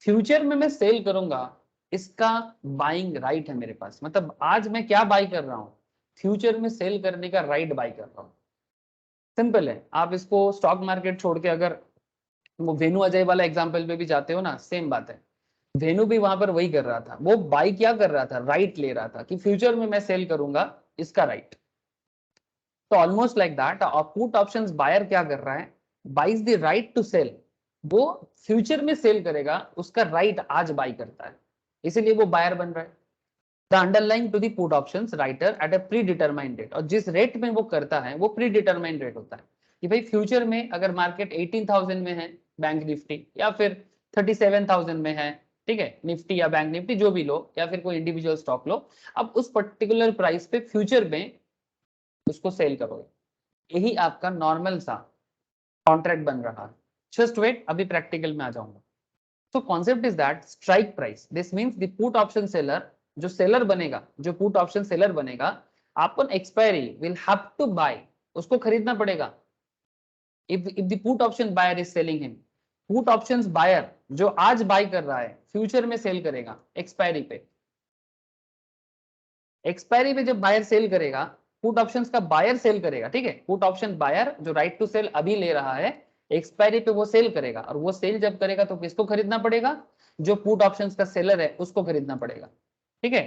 फ्यूचर में मैं सेल करूंगा, इसका बाइंग राइट है मेरे पास। मतलब आज मैं क्या बाई कर रहा हूं? फ्यूचर में सेल करने का राइट बाई कर रहा हूं। सिंपल है। आप इसको स्टॉक मार्केट छोड़ के अगर वो वेनु अजय वाला एग्जांपल पे भी जाते हो ना, सेम बात है। वेनु भी वहां पर वही कर रहा था, वो बाई क्या कर रहा था? राइट ले रहा था कि फ्यूचर में मैं सेल करूंगा, इसका राइट। तो almost like that put options buyer क्या कर रहा है? Buys the right to sell. वो फ्यूचर में सेल करेगा, उसका राइट आज बाई करता है, इसीलिए वो बायर बन रहा है। The underlying to the put options writer at a predetermined rate. और जिस रेट में वो करता है वो प्री डिटरमाइंड रेट होता है कि भाई फ्यूचर में अगर मार्केट 18,000 में है बैंक निफ्टी, या फिर 37,000 में है, ठीक है, निफ्टी या बैंक निफ्टी जो भी लो, या फिर कोई इंडिविजुअल स्टॉक लो, अब उस पर्टिकुलर प्राइस पे फ्यूचर में उसको सेल करोगे। यही आपका नॉर्मल सा कॉन्ट्रैक्ट बन रहा है। जस्ट वेट, अभी प्रैक्टिकल में आ जाऊंगा। तो concept is that strike price, this means the put option seller, जो सेलर बनेगा, जो पुट ऑप्शन सेलर बनेगा, अपन expiry will have to buy, उसको खरीदना पड़ेगा। If the put option buyer is selling him, put options buyer जो आज बाय कर रहा है फ्यूचर में सेल करेगा एक्सपायरी पे। एक्सपायरी पे जब बायर सेल करेगा, पुट ऑप्शंस का बायर सेल करेगा, ठीक है, पुट ऑप्शन बायर जो राइट टू सेल अभी ले रहा है, एक्सपायरी पे वो सेल करेगा, और वो सेल जब करेगा तो किसको खरीदना पड़ेगा? जो पुट ऑप्शंस का सेलर है उसको खरीदना पड़ेगा, ठीक है।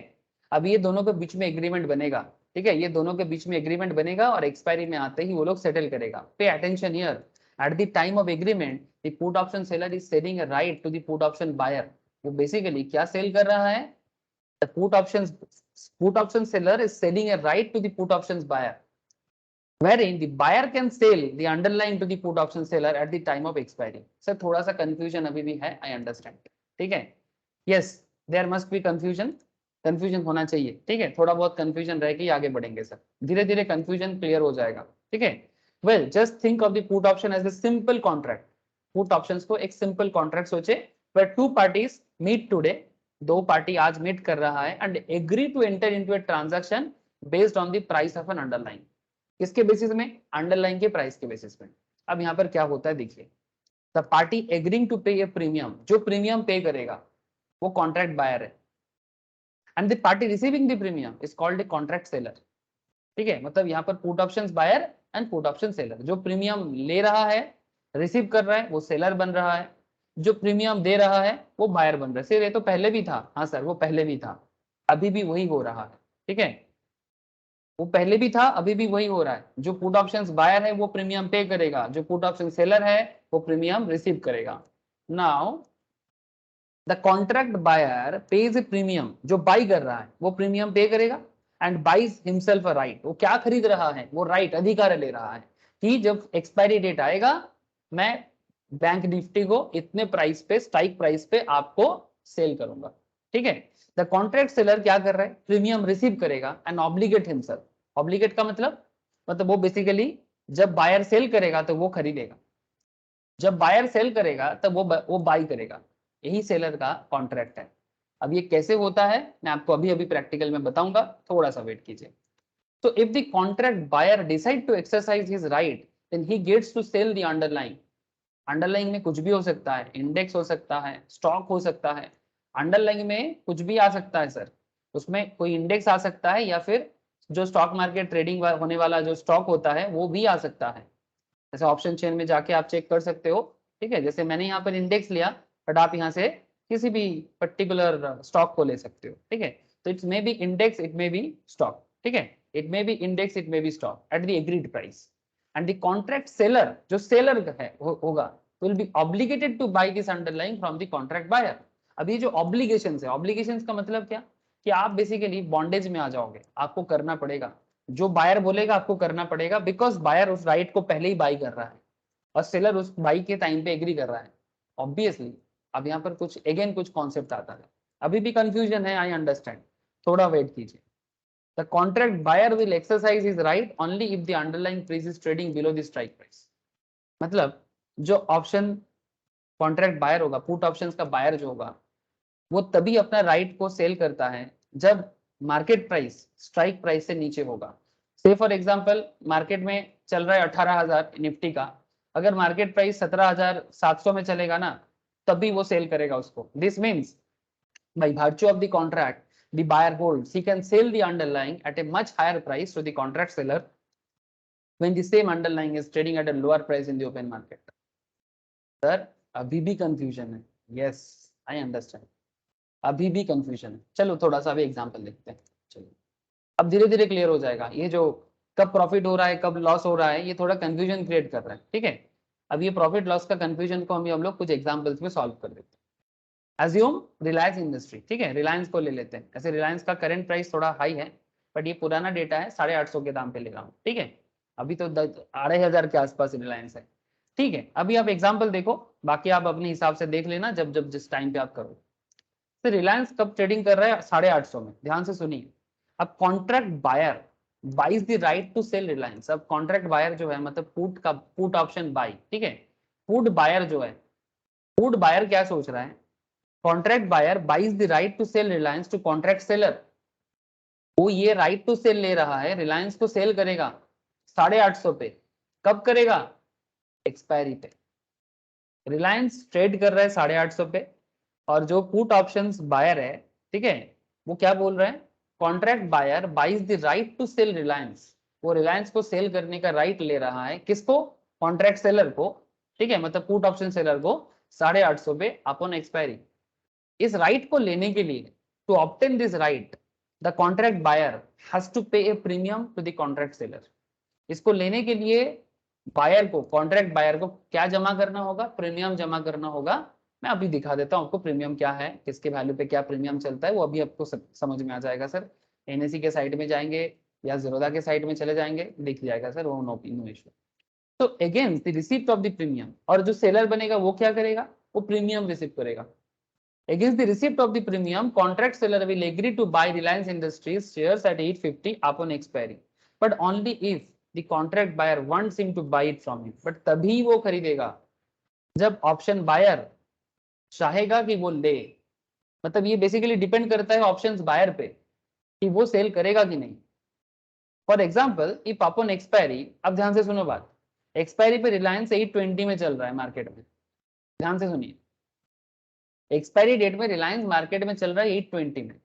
अब ये दोनों के बीच में एग्रीमेंट बनेगा, ठीक है, ये दोनों के बीच में एग्रीमेंट बनेगा, और एक्सपायरी में आते ही वो लोग सेटल करेगा। Pay attention here, at the time of agreement the put option seller is selling a right to the put option buyer. वो बेसिकली क्या सेल कर रहा है? The put option seller is selling a right to the put options buyer, wherein the buyer can sell the underlying to the put option seller at the time of expiry. Sir थोड़ा सा confusion अभी भी है, I understand, ठीक है। Yes, there must be confusion, confusion होना चाहिए, ठीक है, थोड़ा बहुत कंफ्यूजन रह के आगे बढ़ेंगे सर, धीरे धीरे कंफ्यूजन क्लियर हो जाएगा, ठीक है। Well just think of the put option as a simple contract. Put options को एक सिंपल कॉन्ट्रैक्ट सोचे, where two parties meet today, दो पार्टी आज मीट कर रहा है, and agree to enter into a transaction based on the price of an underline. किसके basis में? अंडरलाइन के प्राइस के बेसिस में। अब यहाँ पर क्या होता है देखिए, the party agreeing to pay a premium, जो प्रीमियम पे करेगा वो कॉन्ट्रैक्ट बायर है, and the party receiving the premium is called a contract seller, ठीक है। मतलब यहाँ पर put options buyer and put option seller, जो प्रीमियम ले रहा है, रिसीव कर रहा है, वो सेलर बन रहा है, जो प्रीमियम दे रहा है वो बायर बन रहा है। सिर्फ ये तो पहले भी था, हाँ सर वो पहले भी था, अभी भी वही हो रहा है, ठीक है, वो पहले भी था अभी भी वही हो रहा है। जो पुट ऑप्शंस बायर है वो प्रीमियम पे करेगा, जो पुट ऑप्शन सेलर है वो प्रीमियम रिसीव करेगा। Now the contract buyer pays a premium, जो बाई कर रहा है वो प्रीमियम पे करेगा, and buys himself a right, वो क्या खरीद रहा है? वो राइट, अधिकार ले रहा है कि जब एक्सपायरी डेट आएगा मैं बैंक निफ्टी को इतने प्राइस पे, स्ट्राइक प्राइस पे आपको सेल करूंगा, ठीक है। द कॉन्ट्रैक्ट सेलर क्या कर रहा है? प्रीमियम रिसीव करेगा एंड ऑब्लिगेट हिमसेल्फ। ऑब्लिगेट का मतलब वो बेसिकली जब बायर सेल करेगा तो वो खरीदेगा, जब बायर सेल करेगा तब वो बाई करेगा। यही सेलर का कॉन्ट्रैक्ट है। अब ये कैसे होता है मैं आपको अभी अभी प्रैक्टिकल में बताऊंगा, थोड़ा सा वेट कीजिए। So if the contract buyer decide to exercise his right, then he gets to sell the underlying. Underlying में कुछ भी हो सकता है, इंडेक्स हो सकता है, स्टॉक हो सकता है, अंडरलाइंग में कुछ भी आ सकता है सर। उसमें कोई इंडेक्स आ सकता है, या फिर जो स्टॉक मार्केट ट्रेडिंग होने वाला जो स्टॉक होता है वो भी आ सकता है। जैसे ऑप्शन चेन में जाके आप चेक कर सकते हो, ठीक है। जैसे मैंने यहाँ पर इंडेक्स लिया, बट आप यहाँ से किसी भी पर्टिकुलर स्टॉक को ले सकते हो, ठीक है। तो it's may be index, it may be stock, ठीक है, it may be index, it may be stock at the agreed price. And the contract seller, जो सेलर है होगा, will be obligated to buy this underlying from the contract buyer. अब ये जो obligations है, obligations का मतलब क्या कि आप बेसिकली बॉन्डेज में आ जाओगे, आपको करना पड़ेगा जो बायर बोलेगा आपको करना पड़ेगा, बिकॉज बायर उस राइट को पहले ही बाई कर रहा है और सेलर उस बाई के टाइम पे एग्री कर रहा है ऑब्वियसली। अब यहाँ पर कुछ अगेन कुछ कॉन्सेप्ट आता है, अभी भी कंफ्यूजन है, आई अंडरस्टैंड, थोड़ा वेट कीजिए। The contract buyer will exercise his right only if the underlying price is trading below the strike price. मतलब जो ऑप्शन कॉन्ट्रैक्ट बायर होगा, पुट ऑप्शंस का बायर जो होगा, वो तभी अपना राइट को सेल करता है जब मार्केट प्राइस स्ट्राइक प्राइस से नीचे होगा। से फॉर एग्जांपल मार्केट में चल रहा है 18,000 निफ्टी का, अगर मार्केट प्राइस 17,700 में चलेगा ना, तभी वो सेल करेगा उसको। This means by virtue of the contract the buyer holds, he can sell the underlying at a much higher price to the contract seller when the same underlying is trading at a lower price in the open market. Sir अभी भी confusion है? Yes I understand, अभी भी confusion है। चलो थोड़ा सा अभी एग्जांपल देखते हैं। चलो अब धीरे धीरे क्लियर हो जाएगा। ये जो कब प्रॉफिट हो रहा है कब लॉस हो रहा है, ये थोड़ा कंफ्यूजन क्रिएट कर रहा है, ठीक है। अब ये प्रॉफिट लॉस का कंफ्यूजन को हम लोग कुछ एग्जांपल्स में सॉल्व कर देते हैं। एज्यूम रिलायंस इंडस्ट्री, ठीक है, रिलायंस को ले लेते हैं। ऐसे रिलायंस का करंट प्राइस थोड़ा हाई है, बट ये पुराना डेटा है, 850 के दाम पे ले रहा हूँ, ठीक है। अभी तो 2,500 के आसपास रिलायंस है, ठीक है। अभी आप एग्जाम्पल देखो, बाकी आप अपने हिसाब से देख लेना जब जब जिस टाइम पे आप करो। तो रिलायंस कब ट्रेडिंग कर रहा है? 850 में। ध्यान से सुनिए। अब contract buyer buys the right to sell Reliance. अब कॉन्ट्रैक्ट बायर जो है मतलब पुट का पुट ऑप्शन बाई, ठीक है। पुट बायर जो है, पुट बायर क्या सोच रहा है? Contract buyer buys the right to sell Reliance to contract seller. वो ये राइट टू सेल ले रहा है, रिलायंस को सेल करेगा 850 पे। कब करेगा? एक्सपायरी पे। रिलायंस ट्रेड कर रहा है 850 पे, और जो पुट ऑप्शंस बायर है, ठीक है, वो क्या बोल रहे हैं? Contract buyer buys the right to sell Reliance. वो रिलायंस को सेल करने का राइट ले रहा है, किसको? कॉन्ट्रैक्ट सेलर को, ठीक है, मतलब पुट ऑप्शन सेलर को 850 पे अपॉन एक्सपायरी। इस राइट को लेने के लिए, to obtain this right, the contract buyer has to pay a premium to the contract seller. इसको लेने के लिए बायर को, कॉन्ट्रैक्ट बायर को क्या जमा करना होगा? प्रीमियम जमा करना होगा। मैं अभी दिखा देता हूँ आपको प्रीमियम क्या है, किसके वैल्यू पे क्या प्रीमियम चलता है, वो अभी आपको समझ में आ जाएगा सर। एनएससी के साइड में जाएंगे या जीरोधा के साइड में चले जाएंगे, दिख जाएगा सर, वो नो इशू। तो against the receipt of the premium, और जो सेलर बनेगा वो क्या करेगा? वो प्रीमियम रिसीव करेगा। Against the receipt of the premium, contract seller will agree to buy Reliance Industries shares at 850 upon expiry, but only if the contract buyer wants him to buy it from him. But तभी वो खरीदेगा जब option buyer चाहेगा कि वो ले। मतलब ये बेसिकली डिपेंड करता है ऑप्शंस बायर पे कि वो सेल करेगा कि नहीं। For example if upon expiry, अब ध्यान से सुनो बात, एक्सपायरी पे रिलायंस 820 में चल रहा है मार्केट में, ध्यान से सुनिए। एक्सपायरी डेट में रिलायंस मार्केट में चल रहा है 820 में,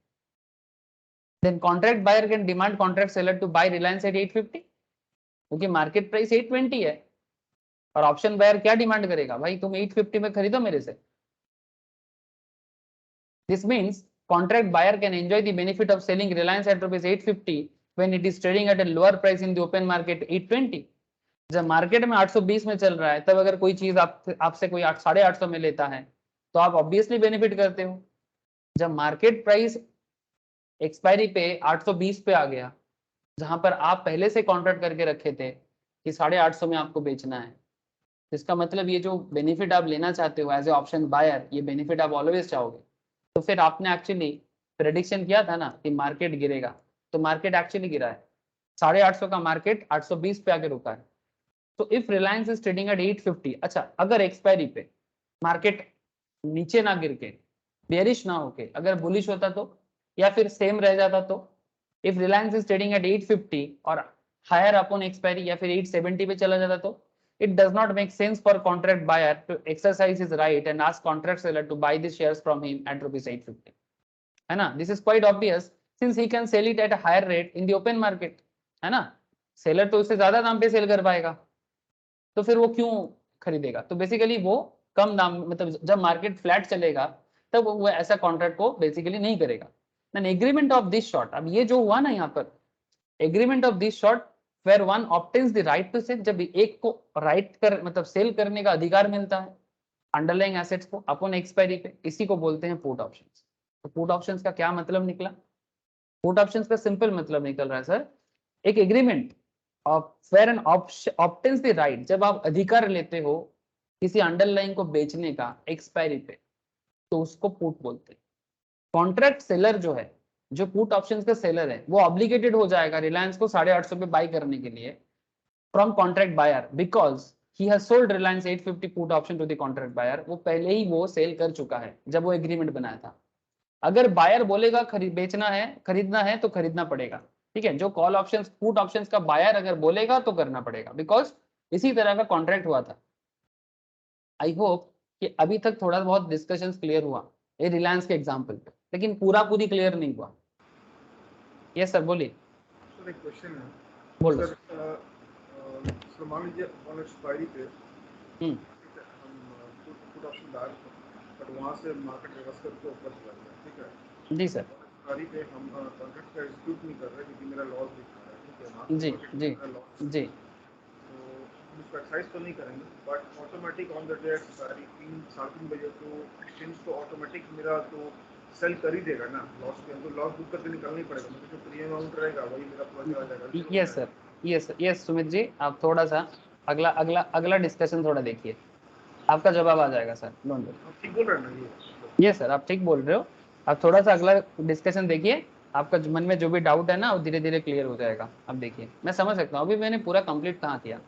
then contract buyer can demand contract seller to buy Reliance at 850, क्योंकि मार्केट प्राइस 820 है। और ऑप्शन बायर क्या डिमांड करेगा? भाई तुम 850 में खरीदो मेरे से। This means contract buyer can enjoy the benefit of selling Reliance at rupees 850 when it is trading at a lower price in the open market 820। जब मार्केट में 820 में चल रहा है, तब अगर कोई चीज आपसे कोई 850 में लेता है तो आप ऑब्वियसली बेनिफिट करते हो। जब मार्केट प्राइस एक्सपायरी पे 820 पे आ गया, जहां पर आप पहले से कॉन्ट्रैक्ट करके रखे थे कि 850 में आपको बेचना है, इसका मतलब ये जो बेनिफिट आप लेना चाहते हो एज ए ऑप्शन बायर, ये बेनिफिट आप ऑलवेज चाहोगे। तो फिर आपने एक्चुअली प्रेडिक्शन किया था ना कि मार्केट गिरेगा, तो मार्केट एक्चुअली गिरा है। 850 का मार्केट 820 पे आके रुका है। तो if Reliance is trading eight 850, अच्छा अगर एक्सपायरी पे मार्केट नीचे ना गिर के, बेरिश ना होके, अगर बुलिश होता तो, या फिर सेम रह जाता तो, if Reliance is trading eight 850 और हायर अपॉन एक्सपायरी या फिर 870 पे चला जाता, तो it does not make sense for contract buyer to exercise his right and ask contract seller to buy the shares from him at rupees 850, है ना। This is quite obvious since he can sell it at a higher rate in the open market, है ना। Seller तो उससे ज्यादा दाम पे cell कर पाएगा, तो फिर वो क्यों खरीदेगा? तो बेसिकली वो कम दाम, मतलब जब मार्केट फ्लैट चलेगा तब वो ऐसा कॉन्ट्रैक्ट को बेसिकली नहीं करेगा। Then agreement of this short, अब ये जो हुआ ना यहाँ पर, agreement of this short where one obtains the right to sell, जब एक को राइट कर मतलब सेल करने का अधिकार मिलता है, अंडरलाइंग एसेट्स को अपॉन एक्सपायरी पे, इसी को बोलते हैं पुट ऑप्शंस। तो पुट ऑप्शंस का क्या मतलब निकला? पुट ऑप्शंस का सिंपल मतलब निकल रहा है सर, एक agreement where an obtains the right, जब आप अधिकार लेते हो किसी अंडरलाइंग को बेचने का एक्सपायरी पे, तो उसको पुट बोलते हैं। कॉन्ट्रैक्ट सेलर जो है, जो पुट ऑप्शंस का सेलर है, वो ऑब्लिगेटेड हो जाएगा रिलायंस को 850 पे बाई करने के लिए from contract buyer, because he has sold Reliance 850 put option to the contract buyer. वो पहले ही वो सेल कर चुका है जब वो एग्रीमेंट बनाया था। अगर बायर बोलेगा खरीद बेचना है, खरीदना है तो खरीदना पड़ेगा, ठीक है। जो कॉल ऑप्शंस पुट ऑप्शंस का बायर अगर बोलेगा तो करना पड़ेगा, बिकॉज इसी तरह का कॉन्ट्रैक्ट हुआ था। आई होप कि अभी तक थोड़ा बहुत डिस्कशंस क्लियर हुआ ये रिलायंस के एग्जांपल पे, लेकिन पूरा पूरी क्लियर नहीं हुआ। यस सर बोलिए। सर एक क्वेश्चन है बोलो। सर, सर मान लीजिए ऑन एक्सपायरी पे हम्म। ठीक है, हम पुट ऑप्शन डाल बट वहाँ से मार्केट रिवर्स करके ऊपर चला गया, ठीक है। जी सर। एक्सपायरी पे हम कॉन्ट्रैक्ट का एग्जीक्यूट नहीं कर रहे क्योंकि मेरा लॉस दिख रहा है, ठीक है, जी मार्केट जी में मेरा लॉस, जी तो हम इसको एक्सरसाइज तो नहीं करेंगे but automatic on the day expiry 3-3.5 बजे तो एक्सचेंज तो ऑटोमेटिक मेरा तो सेल कर ही देगा ना, लॉस के तो लॉस बुक करके निकलना ही पड़ेगा, मुझे जो प्रीमियम अमाउंट रहेगा वही मेरा पूरा चला जाएगा, ऐसे होता यस है। Sir. Yes yes Sumit ji, आप थोड़ा सा अगला अगला अगला डिस्कशन थोड़ा देखिए, आपका जवाब आ जाएगा सर, डोंट वरी। आप ठीक बोल रहे हैं ना ये? यस सर, आप ठीक बोल रहे हो। आप थोड़ा सा अगला डिस्कशन देखिए, आपका मन में जो भी डाउट है ना वो धीरे धीरे क्लियर हो जाएगा। अब देखिए मैं समझ सकता हूँ, अभी मैंने पूरा कंप्लीट कहाँ किया,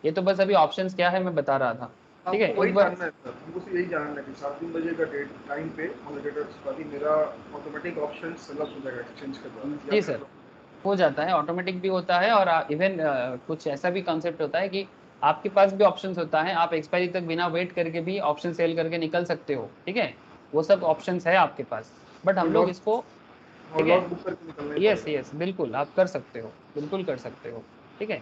ये तो बस अभी ऑप्शंस क्या है मैं बता रहा था, ठीक है। आपको वही एक बार जानना है सर, हमको सिर्फ यही जानना है कि 7-3 बजे का डेट टाइम पे on the date of expiry मेरा ऑटोमेटिक ऑप्शन सेलेक्ट हो जाएगा एक्सचेंज के द्वारा या जी फिर सर, हो जाता है, ऑटोमेटिक भी होता है, और इवन कुछ ऐसा भी कॉन्सेप्ट होता है कि आपके पास भी ऑप्शंस होता है, आप एक्सपायरी तक बिना वेट करके भी ऑप्शन सेल करके निकल सकते हो, ठीक है। वो सब ऑप्शंस है आपके पास, बट हम लोग इसको, और ठीक है। लॉस बुक करके निकलना ही यस पड़ेगा। यस बिल्कुल आप कर सकते हो, बिल्कुल कर सकते हो, ठीक है।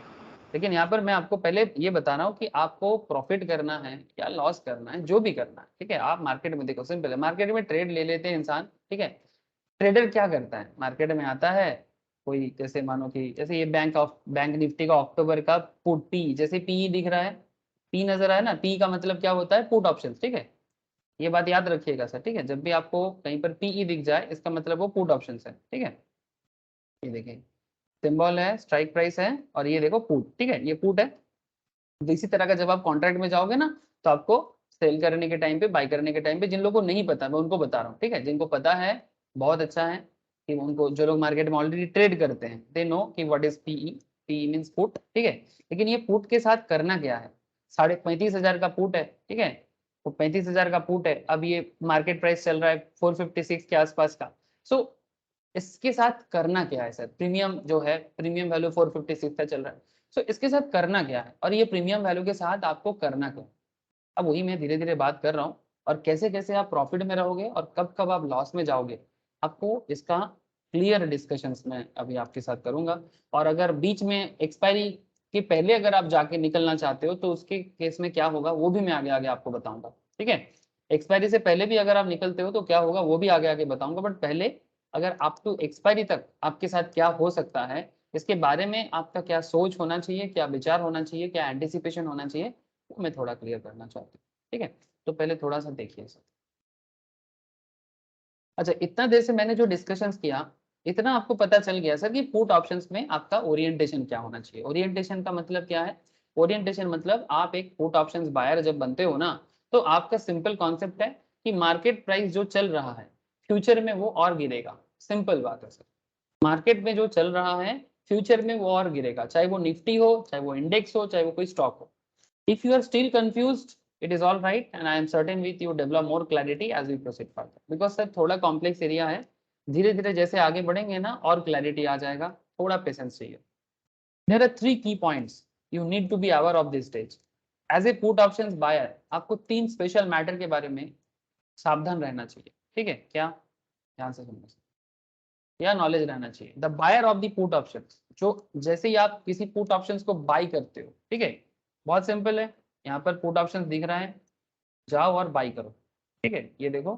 लेकिन यहाँ पर मैं आपको पहले ये बता रहा हूँ कि आपको प्रॉफिट करना है या लॉस करना है, जो भी करना है, ठीक है। आप मार्केट में देखो, सिंपल है, मार्केट में ट्रेड ले लेते हैं इंसान, ठीक है। ट्रेडर क्या करता है, मार्केट में आता है, कोई जैसे मानो कि जैसे ये बैंक निफ्टी का अक्टूबर का पुट पी, जैसे पी दिख रहा है, पी नजर आया ना, पी का मतलब क्या होता है, पुट ऑप्शन, ठीक है। ये बात याद रखिएगा सर, ठीक है। जब भी आपको कहीं पर पीई दिख जाए इसका मतलब वो पुट ऑप्शन है, ठीक है। ये देखिए सिंबल है, स्ट्राइक प्राइस है, और ये देखो पुट, ठीक है, ये पुट है। तो इसी तरह का जब आप कॉन्ट्रैक्ट में जाओगे ना, तो आपको सेल करने के टाइम पे, बाई करने के टाइम पे, जिन लोगों को नहीं पता मैं उनको बता रहा हूँ, ठीक है। जिनको पता है बहुत अच्छा है कि उनको, जो लोग मार्केट में ऑलरेडी ट्रेड करते हैं दे नो कि what is PE, PE means put, ठीक है। लेकिन ये पुट के साथ करना क्या है, 35,500 का पुट है, ठीक है। वो 35,000 का पुट है, अब ये मार्केट प्राइस चल रहा है 456 के आसपास का। सो इसके साथ करना क्या है सर, प्रीमियम जो है, प्रीमियम वैल्यू 456 का चल रहा है। सो इसके साथ करना क्या है, और ये प्रीमियम वैल्यू के साथ आपको करना क्या है, अब वही मैं धीरे धीरे बात कर रहा हूँ। और कैसे कैसे आप प्रॉफिट में रहोगे और कब कब आप लॉस में जाओगे, आपको इसका क्लियर डिस्कशन मैं अभी आपके साथ करूंगा। और अगर बीच में एक्सपायरी के पहले अगर आप जाके निकलना चाहते हो तो उसके केस में क्या होगा वो भी मैं आगे आगे आपको बताऊंगा, ठीक है। एक्सपायरी से पहले भी अगर आप निकलते हो तो क्या होगा वो भी आगे आगे बताऊंगा, बट पहले अगर आप टू एक्सपायरी तक आपके साथ क्या हो सकता है, इसके बारे में आपका क्या सोच होना चाहिए, क्या विचार होना चाहिए, क्या एंटिसिपेशन होना चाहिए, वो मैं थोड़ा क्लियर करना चाहती हूँ, ठीक है। तो पहले थोड़ा सा देखिए सर। अच्छा, इतना देर से मैंने जो डिस्कशंस किया, इतना आपको पता चल गया सर कि पुट ऑप्शंस में आपका ओरिएंटेशन क्या होना चाहिए। ओरिएंटेशन का मतलब क्या है, ओरिएंटेशन मतलब आप एक पुट ऑप्शंस बायर जब बनते हो ना, तो आपका सिंपल कॉन्सेप्ट है कि मार्केट प्राइस जो चल रहा है फ्यूचर में वो और गिरेगा, सिंपल बात है सर। मार्केट में जो चल रहा है फ्यूचर में वो और गिरेगा, चाहे वो निफ्टी हो, चाहे वो इंडेक्स हो, चाहे वो कोई स्टॉक हो। If you are still confused, it is all right, and I am certain with you develop more clarity as we proceed further. Because sir थोड़ा कॉम्प्लेक्स एरिया है, धीरे धीरे जैसे आगे बढ़ेंगे ना और क्लैरिटी आ जाएगा, थोड़ा पेशेंस चाहिए। There are 3 key points you need to be aware of this stage. As a put options buyer, आपको 3 स्पेशल मैटर के बारे में सावधान रहना चाहिए, ठीक है। क्या, ध्यान से सुनना, क्या नॉलेज रहना चाहिए। The buyer of the put option, जो जैसे ही आप किसी पुट ऑप्शंस को बाई करते हो, ठीक है, बहुत सिंपल है, यहाँ पर पुट ऑप्शंस दिख रहा है, जाओ और बाई करो, ठीक है, ये देखो,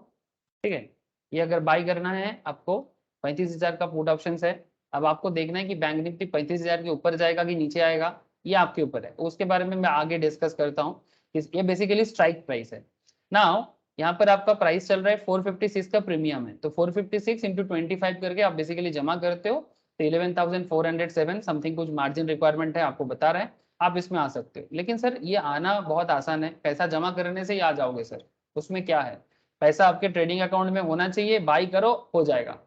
ठीक है। ये अगर बाई करना है आपको, 35,000 का पुट ऑप्शन है। अब आपको देखना है कि बैंक निफ्टी 35,000 के ऊपर जाएगा कि नीचे आएगा, ये आपके ऊपर है, उसके बारे में मैं आगे डिस्कस करता हूँ। ये बेसिकली स्ट्राइक प्राइस है। नाउ यहाँ पर आपका प्राइस चल रहा है 456 का प्रीमियम है, तो 456 इंटू 25 करके आप बेसिकली जमा करते हो तो 11,407 समथिंग कुछ मार्जिन रिक्वायरमेंट है, आपको बता रहे हैं, आप इसमें आ सकते हो। लेकिन सर ये आना बहुत आसान है, पैसा जमा करने से ही आ जाओगे सर, उसमें क्या है, पैसा आपके ट्रेडिंग अकाउंट में होना चाहिए, बाई करो हो जाएगा।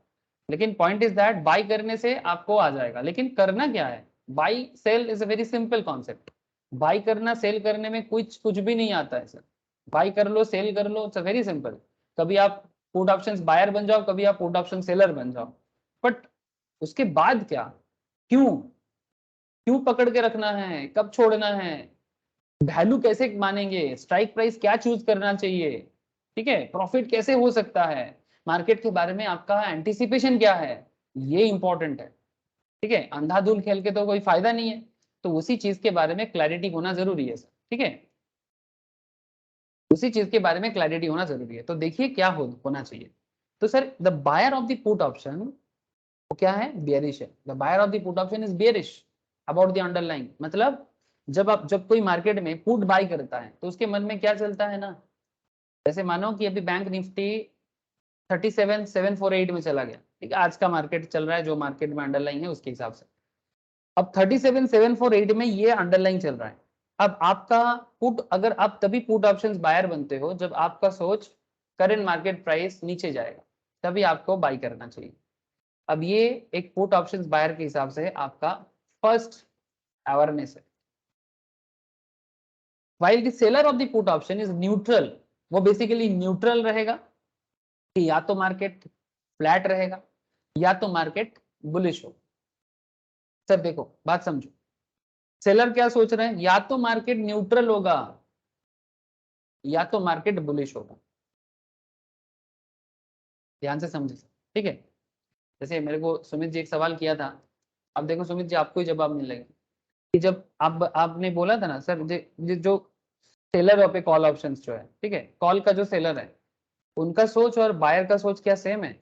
लेकिन पॉइंट इज दैट बाई करने से आपको आ जाएगा, लेकिन करना क्या है, buy sell is a very simple concept. Buy करना सेल करने में कुछ भी नहीं आता है सर, बाई कर लो सेल कर लो, इट्स वेरी सिंपल। कभी आप पुट ऑप्शंस बायर बन जाओ, कभी आप पुट ऑप्शन सेलर बन जाओ, बट उसके बाद क्या, क्यों क्यों पकड़ के रखना है, कब छोड़ना है, वैल्यू कैसे मानेंगे, स्ट्राइक प्राइस क्या चूज करना चाहिए, ठीक है, प्रॉफिट कैसे हो सकता है, मार्केट के बारे में आपका एंटिसिपेशन क्या है, ये इंपॉर्टेंट है। ठीक है, अंधाधुंध खेल के तो कोई फायदा नहीं है, तो उसी चीज के बारे में क्लैरिटी होना जरूरी है सर। ठीक है, उसी चीज के बारे में क्लैरिटी होना जरूरी है। तो देखिए क्या होना चाहिए, तो sir the buyer of the put option वो क्या है, बेयरिश है। The buyer of the put option is bearish about the underlying, मतलब जब कोई मार्केट में पुट बाय करता है तो उसके मन में क्या चलता है ना, जैसे मानो कि अभी बैंक निफ्टी 37,748 में चला गया, ठीक है, आज का मार्केट चल रहा है, जो मार्केट में अंडरलाइन है उसके हिसाब से, अब 37,748 में ये अंडरलाइन चल रहा है। अब आपका पुट, अगर आप तभी पुट ऑप्शंस बायर बनते हो जब आपका सोच करंट मार्केट प्राइस नीचे जाएगा, तभी आपको बाय करना चाहिए। अब ये एक पुट ऑप्शंस बायर के हिसाब से आपका फर्स्ट अवेयरनेस है। While the seller of the put option is neutral, वो बेसिकली न्यूट्रल रहेगा कि या तो मार्केट फ्लैट रहेगा या तो मार्केट बुलिश हो। सर देखो बात समझो, सेलर क्या सोच रहे हैं, या तो मार्केट न्यूट्रल होगा या तो मार्केट बुलिश होगा, ध्यान से समझे सर। ठीक है, जैसे मेरे को सुमित जी एक सवाल किया था, अब देखो सुमित जी आपको ही जवाब मिलेगा कि जब आपने बोला था ना सर, जो सेलर पे कॉल ऑप्शंस जो है, ठीक है, कॉल का जो सेलर है उनका सोच और बायर का सोच क्या सेम है?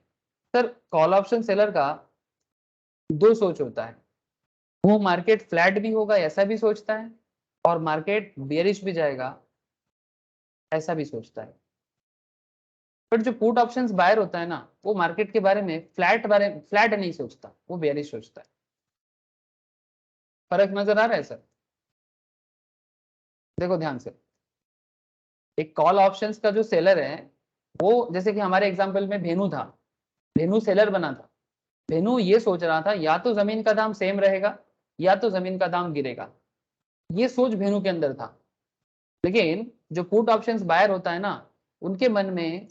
सर कॉल ऑप्शन सेलर का दो सोच होता है, वो मार्केट फ्लैट भी होगा ऐसा भी सोचता है और मार्केट बेयरिश भी जाएगा ऐसा भी सोचता है। बट जो पुट ऑप्शंस बायर होता है ना, वो मार्केट के बारे में फ्लैट नहीं सोचता, वो बेयरिश सोचता है। फर्क नजर आ रहा है सर? देखो ध्यान से, एक कॉल ऑप्शंस का जो सेलर है वो, जैसे कि हमारे एग्जांपल में भेनु था, भेनु सेलर बना था, भेनु ये सोच रहा था या तो जमीन का दाम सेम रहेगा या तो जमीन का दाम गिरेगा, ये सोच भेनु के अंदर था। लेकिन जो पुट ऑप्शंस बायर होता है ना, उनके मन में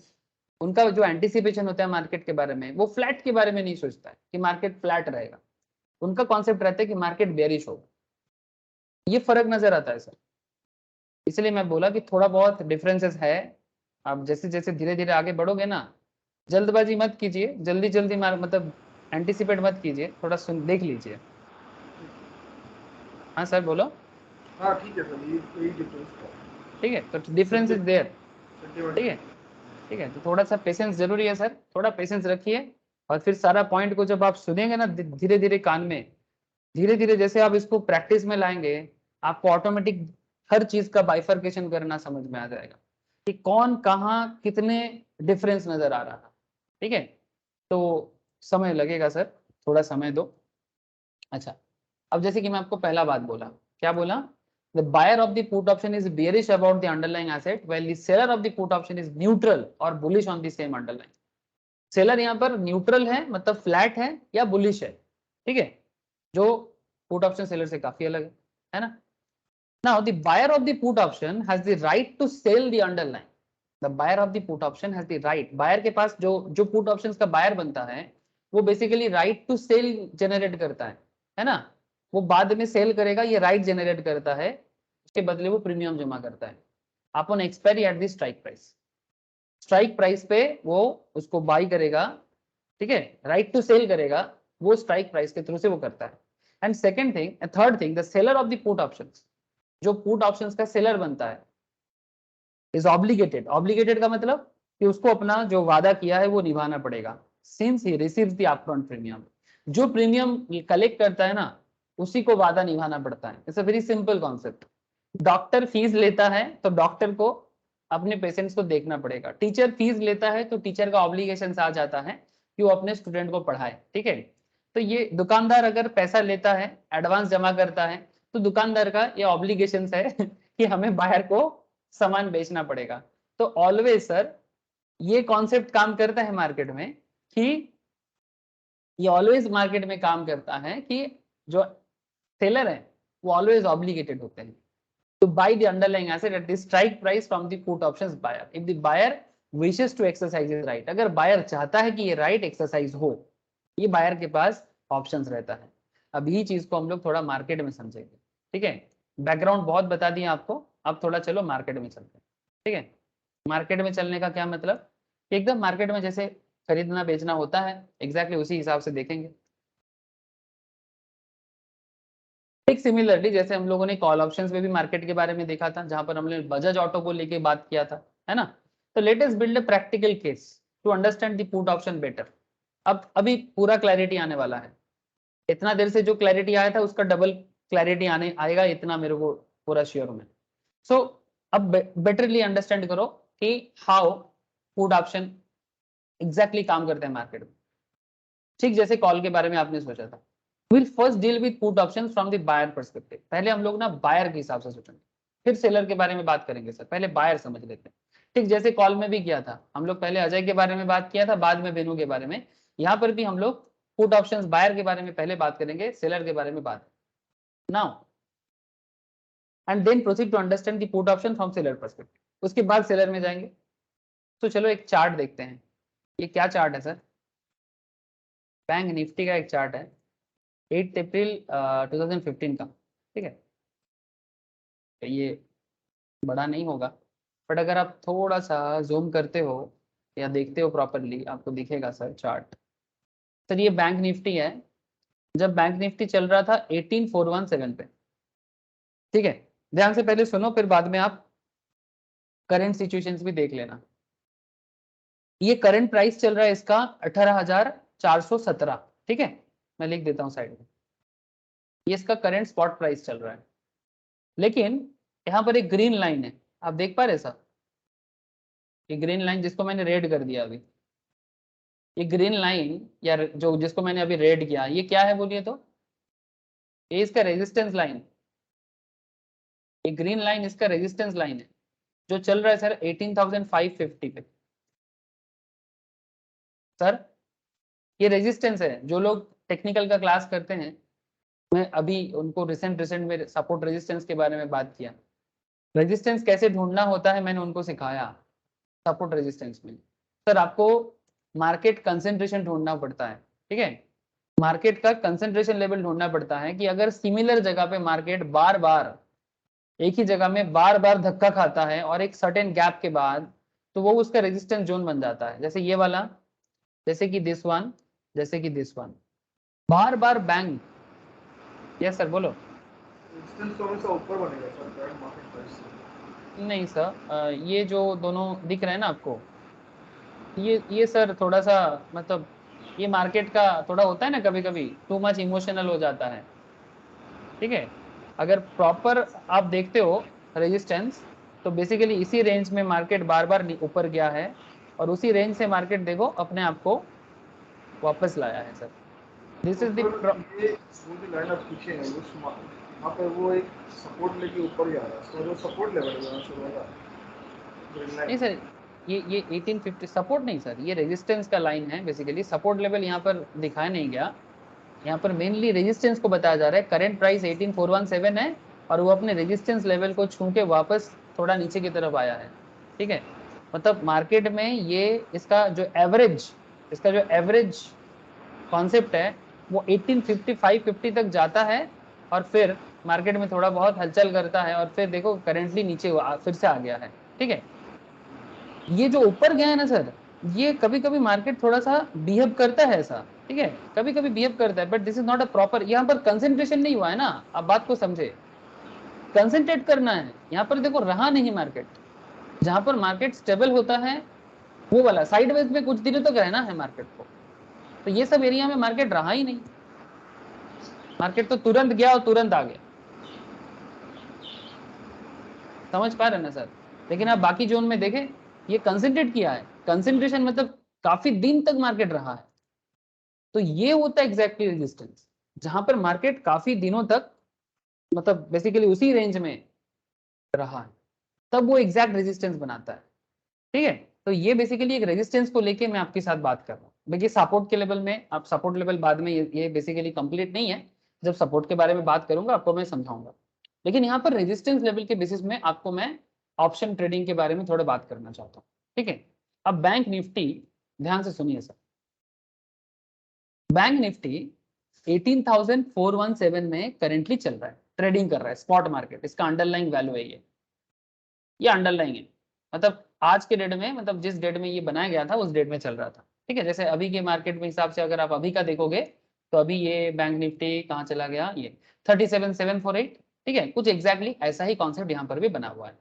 उनका जो एंटिसिपेशन होता है मार्केट के बारे में, वो फ्लैट के बारे में नहीं सोचता है कि मार्केट फ्लैट रहेगा, उनका कॉन्सेप्ट रहता है कि मार्केट बेयरिश होगा। ये फर्क नजर आता है सर, इसलिए मैं बोला कि थोड़ा बहुत डिफरेंसेस है। आप जैसे जैसे धीरे धीरे आगे बढ़ोगे ना, जल्दबाजी मत कीजिए, जल्दी जल्दी मतलब एंटिसिपेट मत कीजिए, थोड़ा सुन देख लीजिए। हाँ सर बोलो। हाँ ठीक है सर, यही डिफरेंस था। ठीक है, तो डिफरेंस इज देयर। ठीक है, सेंटिमेंट। ठीक है, तो थोड़ा सा पेशेंस जरूरी है सर, थोड़ा पेशेंस रखिए, और फिर सारा पॉइंट को जब आप सुनेंगे ना धीरे धीरे कान में, धीरे धीरे जैसे आप इसको प्रैक्टिस में लाएंगे, आपको ऑटोमेटिक हर चीज का बाइफर्केशन करना समझ में आ जाएगा कि कौन कहाँ कितने डिफरेंस नजर आ रहा है। ठीक है, तो समय लगेगा सर, थोड़ा समय दो। अच्छा, अब जैसे कि मैं आपको पहला बात बोला, क्या बोला, the buyer of the put option is bearish about the underlying asset while the seller of the put option is neutral और bullish on the same underlying. Seller यहाँ पर न्यूट्रल है, मतलब फ्लैट है या बुलिश है, ठीक है, जो पुट ऑप्शन सेलर से काफी अलग है ना। Now the buyer of the put option has the right to sell the underlying. The buyer of the put option has the right. Buyer के पास जो पुट ऑप्शंस का बायर बनता है वो basically right to sell generate करता है ना, वो बाद में सेल करेगा, ये राइट जनरेट करता है, उसके बदले वो प्रीमियम जमा करता है upon expiry at the strike price. Strike price पे वो उसको बाई करेगा, ठीक है, राइट टू सेल करेगा, वो स्ट्राइक प्राइस के थ्रू से वो करता है। And second thing, third thing, the seller of the put options, जो पुट ऑप्शंस का सेलर बनता है, इज ऑब्लिगेटेड। ऑब्लिगेटेड का मतलब कि उसको अपना जो वादा किया है वो निभाना पड़ेगा, since he receives the upfront premium. जो प्रीमियम कलेक्ट करता है ना, उसी को वादा निभाना पड़ता है। It's a very simple concept. Doctor fees लेता है तो डॉक्टर को अपने पेशेंट्स को देखना पड़ेगा। टीचर फीस लेता है तो टीचर का ऑब्लिगेशन आ जाता है कि वो अपने स्टूडेंट को पढ़ाए, ठीक है। तो ये दुकानदार अगर पैसा लेता है, एडवांस जमा करता है, तो दुकानदार का ये ऑब्लिगेशन है कि हमें बायर को सामान बेचना पड़ेगा। तो ऑलवेज सर ये कॉन्सेप्ट काम करता है मार्केट में, कि ये ऑलवेज मार्केट में काम करता है कि जो सेलर है वो ऑलवेज ऑब्लिगेटेड होते हैं to buy the underlying asset at the strike price from the put options buyer if the buyer wishes to exercise his right। अगर बायर चाहता है कि ये राइट एक्सरसाइज हो, ये बायर के पास ऑप्शंस रहता है। अब ये चीज को हम लोग थोड़ा मार्केट में समझेंगे, ठीक है। बैकग्राउंड बहुत बता दिया आपको, अब थोड़ा चलो मार्केट में चलते हैं, ठीक है। मार्केट में चलने का क्या मतलब, एकदम मार्केट में जैसे खरीदना बेचना होता है, एग्जैक्टली उसी हिसाब से देखेंगे। एक सिमिलरली जैसे हम लोगों ने कॉल ऑप्शंस में भी मार्केट के बारे में देखा था, जहां पर हमने बजाज ऑटो को लेके बात किया था, है ना। तो let us build a practical case to understand the put option better. अब अभी पूरा क्लैरिटी आने वाला है, इतना देर से जो क्लैरिटी आया था उसका डबल क्लैरिटी आने आएगा, इतना मेरे को पूरा श्योर हूं मैं। सो अब बेटरली अंडरस्टैंड करो कि हाउ पुट ऑप्शन एग्जैक्टली काम करते हैं मार्केट में, ठीक जैसे कॉल के बारे में आपने सोचा था। Will first deal with put options from the buyer perspective. पहले हम लोग ना बायर के हिसाब से सोचेंगे, फिर सेलर के बारे में बात करेंगे सर, पहले बायर समझ लेते हैं। ठीक जैसे कॉल में भी किया था हम लोग, पहले अजय के बारे में बात किया था, बाद में बेनू के बारे में। यहाँ पर भी हम लोग पुट ऑप्शंस बायर के बारे में पहले बात करेंगे, सेलर के बारे में बात now, and then proceed to understand the put option from seller perspective. उसके बाद सेलर में जाएंगे। तो चलो एक चार्ट देखते हैं। ये क्या चार्ट है सर, बैंक निफ्टी का एक चार्ट है 8 अप्रैल 2015 का, ठीक है। ये बड़ा नहीं होगा, बट अगर आप थोड़ा सा जूम करते हो या देखते हो प्रॉपरली आपको दिखेगा सर चार्ट। सर ये बैंक निफ्टी है, जब बैंक निफ्टी चल रहा था 18417 पे, ठीक है। ध्यान से पहले सुनो, फिर बाद में आप करंट सिचुएशंस भी देख लेना। ये करंट प्राइस चल रहा है इसका 18,417, ठीक है। मैं लिख देता हूँ साइड में, ये इसका करंट स्पॉट प्राइस चल रहा है। लेकिन यहाँ पर एक ग्रीन लाइन है, आप देख पा रहे सर, ये ग्रीन लाइन जिसको मैंने रेड कर दिया अभी, ये ग्रीन लाइन या जो जिसको मैंने अभी रेड किया, ये क्या है बोलिए तो, ये इसका रेजिस्टेंस लाइन, ये ग्रीन लाइन इसका रेजिस्टेंस लाइन है जो चल रहा है सर 18,550 पे। सर ये रेजिस्टेंस है, जो लोग टेक्निकल का क्लास करते हैं, मैं अभी उनको रिसेंट में सपोर्ट रेजिस्टेंस के बारे में बात किया। रेजिस्टेंस कैसे ढूंढना होता है मैंने उनको सिखाया सपोर्ट रेजिस्टेंस में। सर आपको मार्केट कंसेंट्रेशन ढूंढना पड़ता है, ठीक है। मार्केट का कंसेंट्रेशन लेवल ढूंढना पड़ता है कि अगर सिमिलर जगह पे मार्केट बार बार एक ही जगह में बार बार धक्का खाता है और एक सर्टेन गैप के बाद, तो वो उसका रेजिस्टेंस जोन बन जाता है। जैसे ये वाला, जैसे कि दिस वन, जैसे कि this one, bar bar bank. Yes sir बोलो। रेजिस्टेंस तो हमेशा ऊपर बनेगा सर करंट मार्केट प्राइस से। नहीं सर, ये जो दोनों दिख रहे हैं ना आपको, ये सर थोड़ा सा मतलब ये मार्केट का थोड़ा होता है ना, कभी कभी टू मच इमोशनल हो जाता है, ठीक है। अगर प्रॉपर आप देखते हो रेजिस्टेंस, तो बेसिकली इसी रेंज में मार्केट बार बार ऊपर गया है और उसी रेंज से मार्केट देखो अपने आप को वापस लाया है सर। दिस तो इज द, फिर ये वो जो लाइन आप खींचे हैं उस वहाँ पे वो एक सपोर्ट लेके ऊपर ही आ रहा है, उसका जो सपोर्ट लेवल है वहाँ शुरू होगा ग्रीन नहीं लाइन। सर, ये 1850 सपोर्ट नहीं सर, ये रेजिस्टेंस का लाइन है। बेसिकली सपोर्ट लेवल यहाँ पर दिखाया नहीं गया, यहाँ पर मेनली रेजिस्टेंस को बताया जा रहा है। करंट प्राइस 18417 है और वो अपने रेजिस्टेंस लेवल को छू के वापस थोड़ा नीचे की तरफ आया है, ठीक है। मतलब मार्केट में ये इसका जो एवरेज कॉन्सेप्ट है वो 1850 तक जाता है और फिर मार्केट में थोड़ा बहुत हलचल करता है और फिर देखो करेंटली नीचे फिर से आ गया है, ठीक है। ये जो ऊपर गया है ना सर, ये कभी कभी मार्केट थोड़ा सा बिहेव करता है ऐसा, ठीक है, कभी कभी बिहेव करता है, but this is not a proper. यहाँ पर कंसेंट्रेशन नहीं हुआ है ना, आप बात को समझे, कंसेंट्रेट करना है। यहाँ पर देखो रहा नहीं मार्केट, जहां पर मार्केट स्टेबल होता है वो वाला साइडवेज में कुछ दिनों तक रहना है मार्केट को। तो ये सब एरिया में मार्केट रहा ही नहीं, मार्केट तो तुरंत गया और तुरंत आ गया। समझ पा रहे ना सर। लेकिन आप बाकी जोन में देखें ये कंसंट्रेट किया है, कंसंट्रेशन मतलब काफी दिन तक मार्केट रहा है। तो ये होता है एग्जैक्टली रेजिस्टेंस, जहां पर मार्केट काफी दिनों तक मतलब बेसिकली उसी रेंज में रहा है, तब वो एग्जैक्ट रेजिस्टेंस बनाता है। ठीक है, तो ये बेसिकली एक रेजिस्टेंस को लेके मैं आपके साथ बात कर रहा हूँ। देखिए सपोर्ट के लेवल में, आप सपोर्ट लेवल बाद में, ये बेसिकली कंप्लीट नहीं है, जब सपोर्ट के बारे में बात करूंगा आपको मैं समझाऊंगा। लेकिन यहाँ पर रेजिस्टेंस लेवल के बेसिस में आपको मैं ऑप्शन ट्रेडिंग के बारे में थोड़ा बात करना चाहता हूँ। ठीक है, अब बैंक निफ्टी, ध्यान से सुनिए सर, बैंक निफ्टी 18,417 में करेंटली चल रहा है, ट्रेडिंग कर रहा है स्पॉट मार्केट, इसका अंडरलाइंग वैल्यू है ये अंडरलाइंग है, मतलब आज के डेट में, मतलब जिस डेट में ये बनाया गया था उस डेट में चल रहा था। ठीक है, जैसे अभी के मार्केट में हिसाब से अगर आप अभी का देखोगे तो अभी ये बैंक निफ्टी कहाँ चला गया, ये 37,748। ठीक है, कुछ एग्जैक्टली ऐसा ही कॉन्सेप्ट यहाँ पर भी बना हुआ है।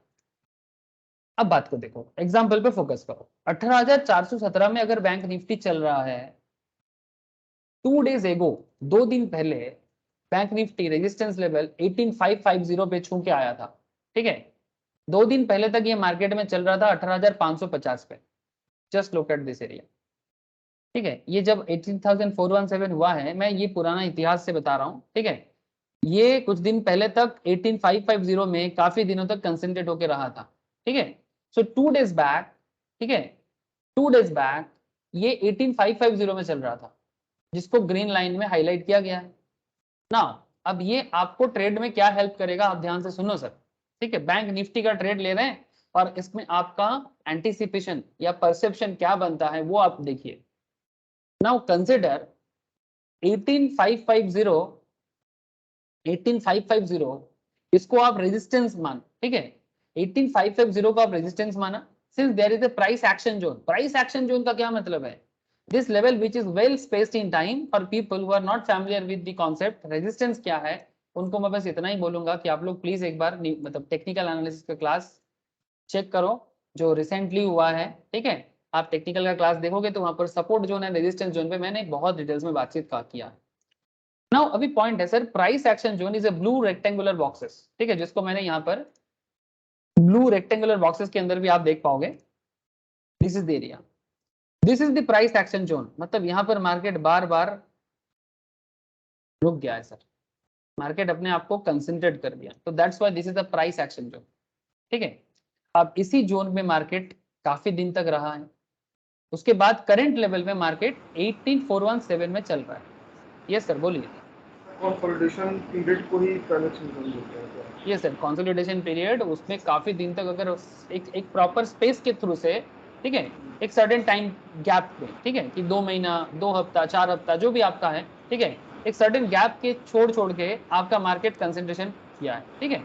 अब बात को देखो, एग्जाम्पल पे फोकस करो, 18,417 में अगर बैंक निफ्टी चल रहा है, 2 days एगो, 2 दिन पहले बैंक निफ्टी रेजिस्टेंस लेवल 18,550 पे छू के आया था। ठीक है, 2 दिन पहले तक ये मार्केट में चल रहा था 18,550 पे, just look at this area. ठीक है, ये जब 18,417 हुआ है, मैं ये पुराना इतिहास से बता रहा हूँ। ठीक है, ये कुछ दिन पहले तक 18,550 में काफी दिनों तक कंसेंट्रेट होकर रहा था। ठीक है, सो 2 days बैक, ठीक है, 2 days बैक ये 18,550 में चल रहा था, जिसको ग्रीन लाइन में हाईलाइट किया गया है ना। अब ये आपको ट्रेड में क्या हेल्प करेगा, आप ध्यान से सुनो सर। ठीक है, बैंक निफ्टी का ट्रेड ले रहे हैं और इसमें आपका एंटीसिपेशन या परसेप्शन क्या बनता है वो आप देखिए। नाउ कंसिडर 18,550, 18,550 इसको आप रेजिस्टेंस मान, ठीक है, 18,550 को आप रेजिस्टेंस माना, since there is a price action zone. Price action zone का क्या मतलब है, this level which is well spaced in time for people who are not familiar with the concept. Resistance क्या है, उनको मैं बस इतना ही बोलूंगा कि आप लोग प्लीज एक बार मतलब टेक्निकल एनालिसिस का क्लास चेक करो जो रिसेंटली हुआ है। ठीक है, आप टेक्निकल का क्लास देखोगे तो वहां पर सपोर्ट जोन है, रेजिस्टेंस जोन पे मैंने बहुत डिटेल्स में बातचीत किया। नाउ अभी पॉइंट है sir, price action zone is a blue rectangular boxes. ठीक है, जिसको मैंने यहाँ पर ब्लू रेक्टेंगुलर बॉक्सेस के अंदर भी आप देख पाओगे, this is the area, this is the price action zone. मतलब यहाँ पर मार्केट बार बार रुक गया है सर, मार्केट अपने आप को कंसंट्रेट कर दिया, तो that's why this is the price action zone. ठीक है, अब इसी जोन में मार्केट काफी दिन तक रहा है, उसके बाद करंट लेवल में मार्केट 18,417 में चल रहा है। यस सर बोलिए। कंसोलिडेशन पीरियड को ही करेक्शन जोन बोलते हैं क्या? ये सर कंसोलिडेशन पीरियड, उसमें काफी दिन तक अगर एक प्रॉपर स्पेस के थ्रू से, ठीक है, एक सर्टेन टाइम गैप पे, ठीक है, कि 2 महीना, 2 हफ्ता, 4 हफ्ता जो भी आपका है, ठीक है, एक सर्टेन गैप के छोड़ छोड़ के आपका मार्केट कंसंट्रेशन किया है। ठीक है,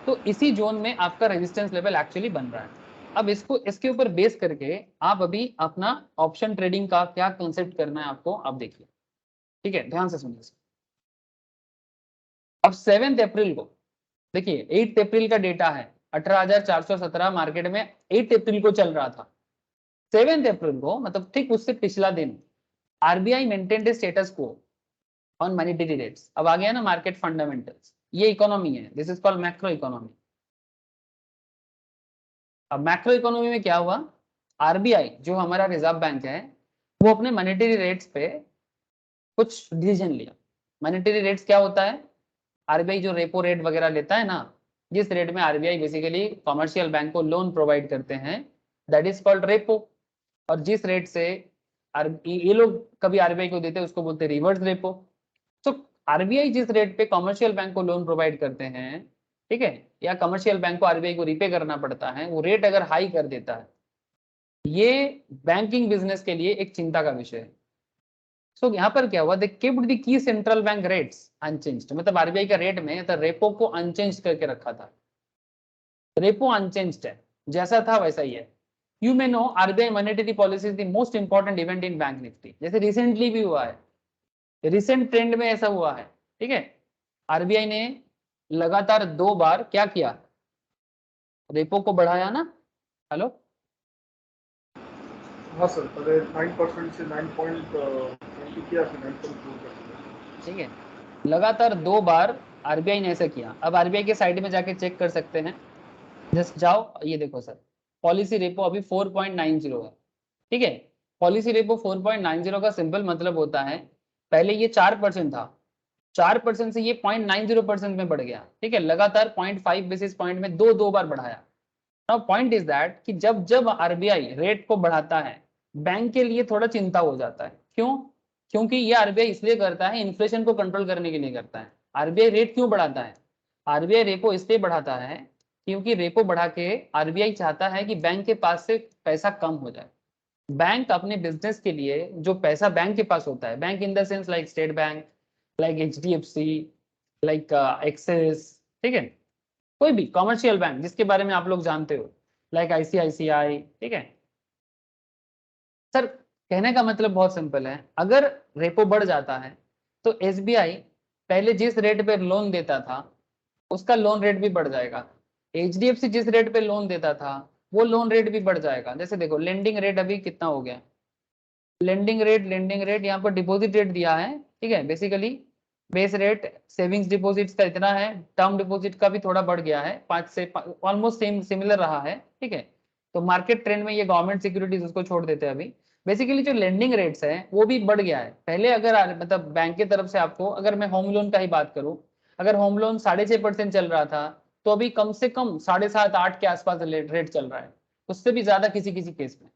तो इसी जोन में आपका रेजिस्टेंस लेवल एक्चुअली बन रहा है। अब इसको इसके ऊपर बेस करके आप अभी अपना ऑप्शन ट्रेडिंग का क्या कंसेप्ट करना है आपको, आप देखिए। ठीक है, ध्यान से सुनिए। अब 7 अप्रैल को देखिए, 8 अप्रैल का डेटा है, 18,417 मार्केट में 8 अप्रैल को चल रहा था। 7 अप्रैल को मतलब ठीक उससे पिछला दिन आरबीआई मेंटेन्ड स्टेटस को ऑन मॉनेटरी रेट्स। अब आ गया ना मार्केट फंडामेंटल्स, ये इकोनॉमी है, this is called macro economy. अब मैक्रो इकोनॉमी में क्या हुआ, आरबीआई जो हमारा रिजर्व बैंक है, वो अपने मॉनेटरी रेट्स पे कुछ डिसीजन लिया। मॉनेटरी रेट्स क्या होता है, आरबीआई जो रेपो रेट वगैरह लेता है ना, जिस रेट में आरबीआई बेसिकली कमर्शियल बैंक को लोन प्रोवाइड करते हैं, दैट इज कॉल्ड रेपो। और जिस रेट से ये लोग कभी आरबीआई को देते हैं उसको बोलते हैं रिवर्स रेपो। तो आरबीआई जिस रेट पे कमर्शियल बैंक को लोन प्रोवाइड करते हैं, ठीक है, या कमर्शियल बैंक को आरबीआई को रिपे करना पड़ता है, वो रेट अगर हाई कर देता है, ये बैंकिंग बिजनेस के लिए एक चिंता का विषय है। सो यहाँ पर क्या हुआ, they keeped the key central bank rates unchanged, मतलब आरबीआई का रेट में तो रेपो को अनचेंज करके रखा था। रेपो अनचेंज्ड है, जैसा था वैसा ही है। You may know RBI monetary policy is the most important event in Bank Nifty, जैसे रिसेंटली भी हुआ है, रिसेंट ट्रेंड में ऐसा हुआ है। ठीक है, आरबीआई ने लगातार 2 बार क्या किया, रेपो को बढ़ाया ना। हेलो, हाँ सर, पहले 9% से 9.20 किया, फिर 9.2 कर दिया। ठीक है, लगातार 2 बार आरबीआई ने ऐसा किया। अब आरबीआई के साइड में जाके चेक कर सकते हैं, जस्ट जाओ, ये देखो सर, पॉलिसी रेपो अभी 4.90 है, ठीक है। पॉलिसी रेपो 4.90 का सिंपल मतलब होता है, पहले ये 4% था, 4% से ये 0.90% में बढ़ गया, ठीक है, लगातार 0.5 बेसिस पॉइंट में दो बार बढ़ाया। नाउ पॉइंट इज दैट कि जब जब आरबीआई रेट को बढ़ाता है, बैंक के लिए थोड़ा चिंता हो जाता है। क्यों? क्योंकि ये आरबीआई इसलिए करता है, इन्फ्लेशन को कंट्रोल करने के लिए करता है। आरबीआई रेट क्यों बढ़ाता है? आरबीआई रेपो इसलिए बढ़ाता है क्योंकि रेपो बढ़ा के आरबीआई चाहता है कि बैंक के पास से पैसा कम हो जाए। बैंक अपने बिजनेस के लिए जो पैसा बैंक के पास होता है, bank in the sense like state bank, like HDFC, like axis, ठीक है, कोई भी कॉमर्शियल बैंक जिसके बारे में आप लोग जानते हो, लाइक आईसीआईसीआई, ठीक है सर। कहने का मतलब बहुत सिंपल है, अगर रेपो बढ़ जाता है तो एसबीआई पहले जिस रेट पे लोन देता था उसका लोन रेट भी बढ़ जाएगा। एचडीएफसी जिस रेट पे लोन देता था वो लोन रेट भी बढ़ जाएगा। जैसे देखो लेंडिंग रेट अभी कितना हो गया, लेंडिंग रेट यहाँ पर डिपॉजिट रेट दिया है, ठीक है, basically base rate savings deposits का इतना है, टर्म डिपॉजिट का भी थोड़ा बढ़ गया है, 5 से ऑलमोस्ट सेम सिमिलर रहा है, ठीक है। तो मार्केट ट्रेंड में ये गवर्नमेंट सिक्योरिटीज उसको छोड़ देते हैं अभी। बेसिकली जो लेंडिंग रेट्स है वो भी बढ़ गया है। पहले अगर मतलब बैंक की तरफ से आपको, अगर मैं होम लोन का ही बात करूं, अगर होम लोन 6.5% चल रहा था, तो अभी कम से कम 7.5-8 के आसपास रेट चल रहा है, उससे भी ज्यादा किसी किसी केस में।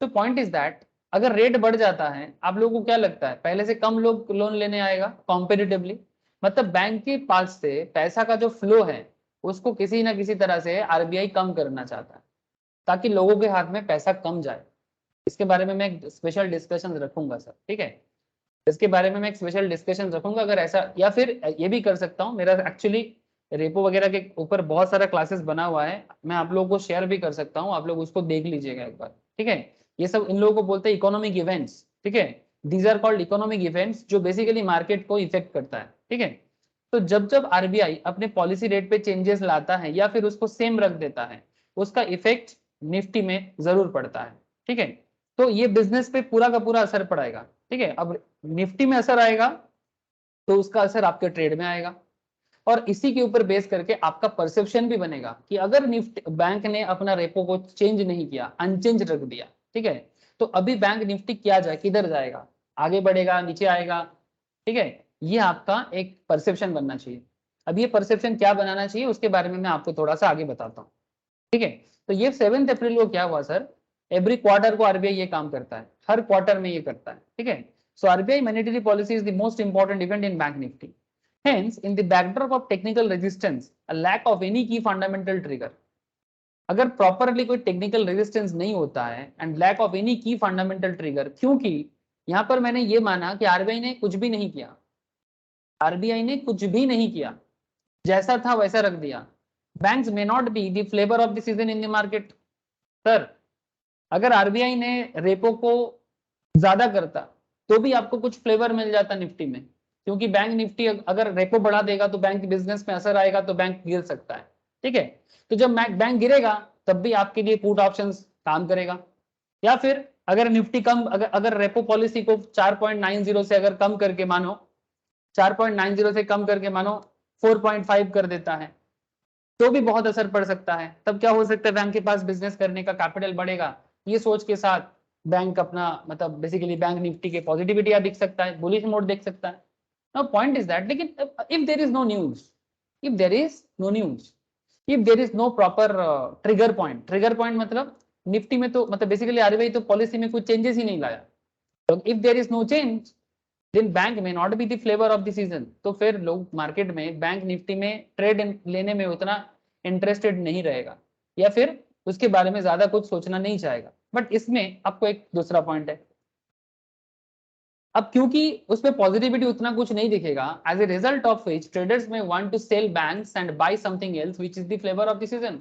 तो पॉइंट इज दैट अगर रेट बढ़ जाता है, आप लोगों को क्या लगता है, पहले से कम लोग लोन लेने आएगा कॉम्पेटिटिवली, मतलब बैंक के पास से पैसा का जो फ्लो है उसको किसी ना किसी तरह से आरबीआई कम करना चाहता है ताकि लोगों के हाथ में पैसा कम जाए। इसके बारे में मैं एक स्पेशल डिस्कशन रखूंगा सर, ठीक है, इसके बारे में मैं एक स्पेशल डिस्कशन रखूंगा अगर ऐसा, या फिर ये भी कर सकता हूँ, मेरा एक्चुअली रेपो वगैरह के ऊपर बहुत सारा क्लासेस बना हुआ है, मैं आप लोगों को शेयर भी कर सकता हूँ, आप लोग उसको देख लीजिएगा एक बार, ठीक है। ये सब इन लोगों को बोलते हैं इकोनॉमिक इवेंट्स, ठीक है, these are called economic events जो बेसिकली मार्केट को इफेक्ट करता है, ठीक है। तो जब जब आरबीआई अपने पॉलिसी रेट पे चेंजेस लाता है या फिर उसको सेम रख देता है, उसका इफेक्ट निफ्टी में जरूर पड़ता है, ठीक है। तो ये बिजनेस पे पूरा का पूरा असर पड़ेगा, ठीक है। अब निफ्टी में असर आएगा तो उसका असर आपके ट्रेड में आएगा, और इसी के ऊपर बेस करके आपका परसेप्शन भी बनेगा कि अगर निफ्टी बैंक ने अपना रेपो को चेंज नहीं किया, अनचेंज रख दिया, ठीक है, तो अभी बैंक निफ्टी क्या जाए, किधर जाएगा, आगे बढ़ेगा, नीचे आएगा, ठीक है। ये आपका एक परसेप्शन बनना चाहिए। अब ये परसेप्शन क्या बनाना चाहिए उसके बारे में मैं आपको थोड़ा सा आगे बताता हूँ, ठीक है। तो ये 7 अप्रैल को क्या हुआ सर, एवरी क्वार्टर को आरबीआई ये काम करता है, हर क्वार्टर में ये करता है, ठीक है। So RBI monetary policy is the most important event in Bank Nifty. Hence, in the backdrop of technical resistance, a lack of any key fundamental trigger, अगर प्रॉपरली कोई टेक्निकल रेजिस्टेंस नहीं होता है एंड लैक ऑफ एनी की fundamental trigger, क्योंकि यहां पर मैंने ये माना कि आरबीआई ने कुछ भी नहीं किया, आरबीआई ने कुछ भी नहीं किया, जैसा था वैसा रख दिया। Banks may not be the flavour of the season in the market. Sir अगर आरबीआई ने रेपो को ज्यादा करता तो भी आपको कुछ फ्लेवर मिल जाता निफ्टी में, क्योंकि बैंक निफ्टी अगर रेपो बढ़ा देगा तो बैंक बिजनेस में असर आएगा, तो बैंक गिर सकता है, ठीक है। तो जब बैंक गिरेगा तब भी आपके लिए पुट ऑप्शंस काम करेगा। या फिर अगर निफ्टी कम, अगर रेपो पॉलिसी को 4.90 से अगर कम करके मानो, 4.90 से कम करके मानो 4.5 कर देता है, तो भी बहुत असर पड़ सकता है। तब क्या हो सकता है, बैंक के पास बिजनेस करने का कैपिटल बढ़ेगा, ये सोच के साथ बैंक अपना मतलब बेसिकली बैंक निफ्टी के पॉजिटिविटी दिख सकता है, बुलिश मोड देख सकता है। नाउ पॉइंट इज दैट, लेकिन if there is no news, if there is no news, if there is no proper trigger point, trigger point मतलब निफ्टी में तो मतलब बेसिकली आरबीआई तो पॉलिसी में कुछ चेंजेस ही नहीं लाया, तो if there is no change then bank may not be the flavour of the season, तो फिर लोग मार्केट में बैंक निफ्टी में ट्रेड लेने में उतना इंटरेस्टेड नहीं रहेगा, या फिर उसके बारे में ज्यादा कुछ सोचना नहीं चाहेगा। बट इसमें आपको एक दूसरा पॉइंट है, अब क्योंकि उसमें पॉजिटिविटी उतना कुछ नहीं दिखेगा, as a result of which traders may want to sell banks and buy something else which is the flavour of the season.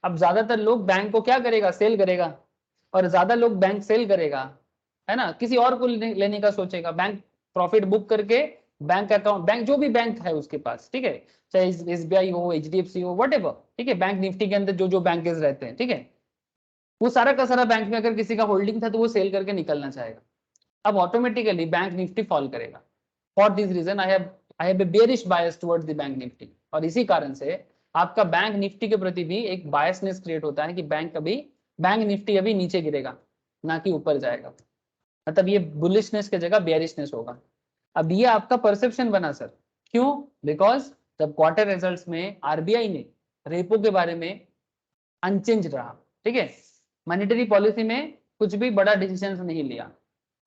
अब ज्यादातर लोग बैंक को क्या करेगा, सेल करेगा, और ज्यादा लोग बैंक सेल करेगा, है ना, किसी और को लेने का सोचेगा, बैंक प्रॉफिट बुक करके बैंक अकाउंट, बैंक जो भी बैंक है उसके पास, ठीक है, चाहे एसबीआई हो, एचडीएफसी हो, वट एवर, ठीक है, बैंक निफ्टी के अंदर जो जो बैंक रहते हैं, ठीक है, वो सारा का सारा बैंक में अगर किसी का होल्डिंग था तो वो सेल करके निकलना चाहेगा। अब ऑटोमेटिकली बैंक निफ्टी फॉल करेगा। For this reason I have a bearish bias towards the Bank Nifty, और इसी कारण से आपका बैंक निफ्टी के प्रति भी एक बायसनेस क्रिएट होता है कि बैंक निफ्टी अभी नीचे गिरेगा, ना कि ऊपर जाएगा। मतलब ये बुलिशनेस की जगह बेयरिशनेस होगा। अब ये आपका परसेप्शन बना सर, क्यों? बिकॉज जब क्वार्टर रिजल्ट्स में आरबीआई ने रेपो के बारे में अनचेंज रहा, ठीक है, मॉनेटरी पॉलिसी में कुछ भी बड़ा डिसीजन नहीं लिया,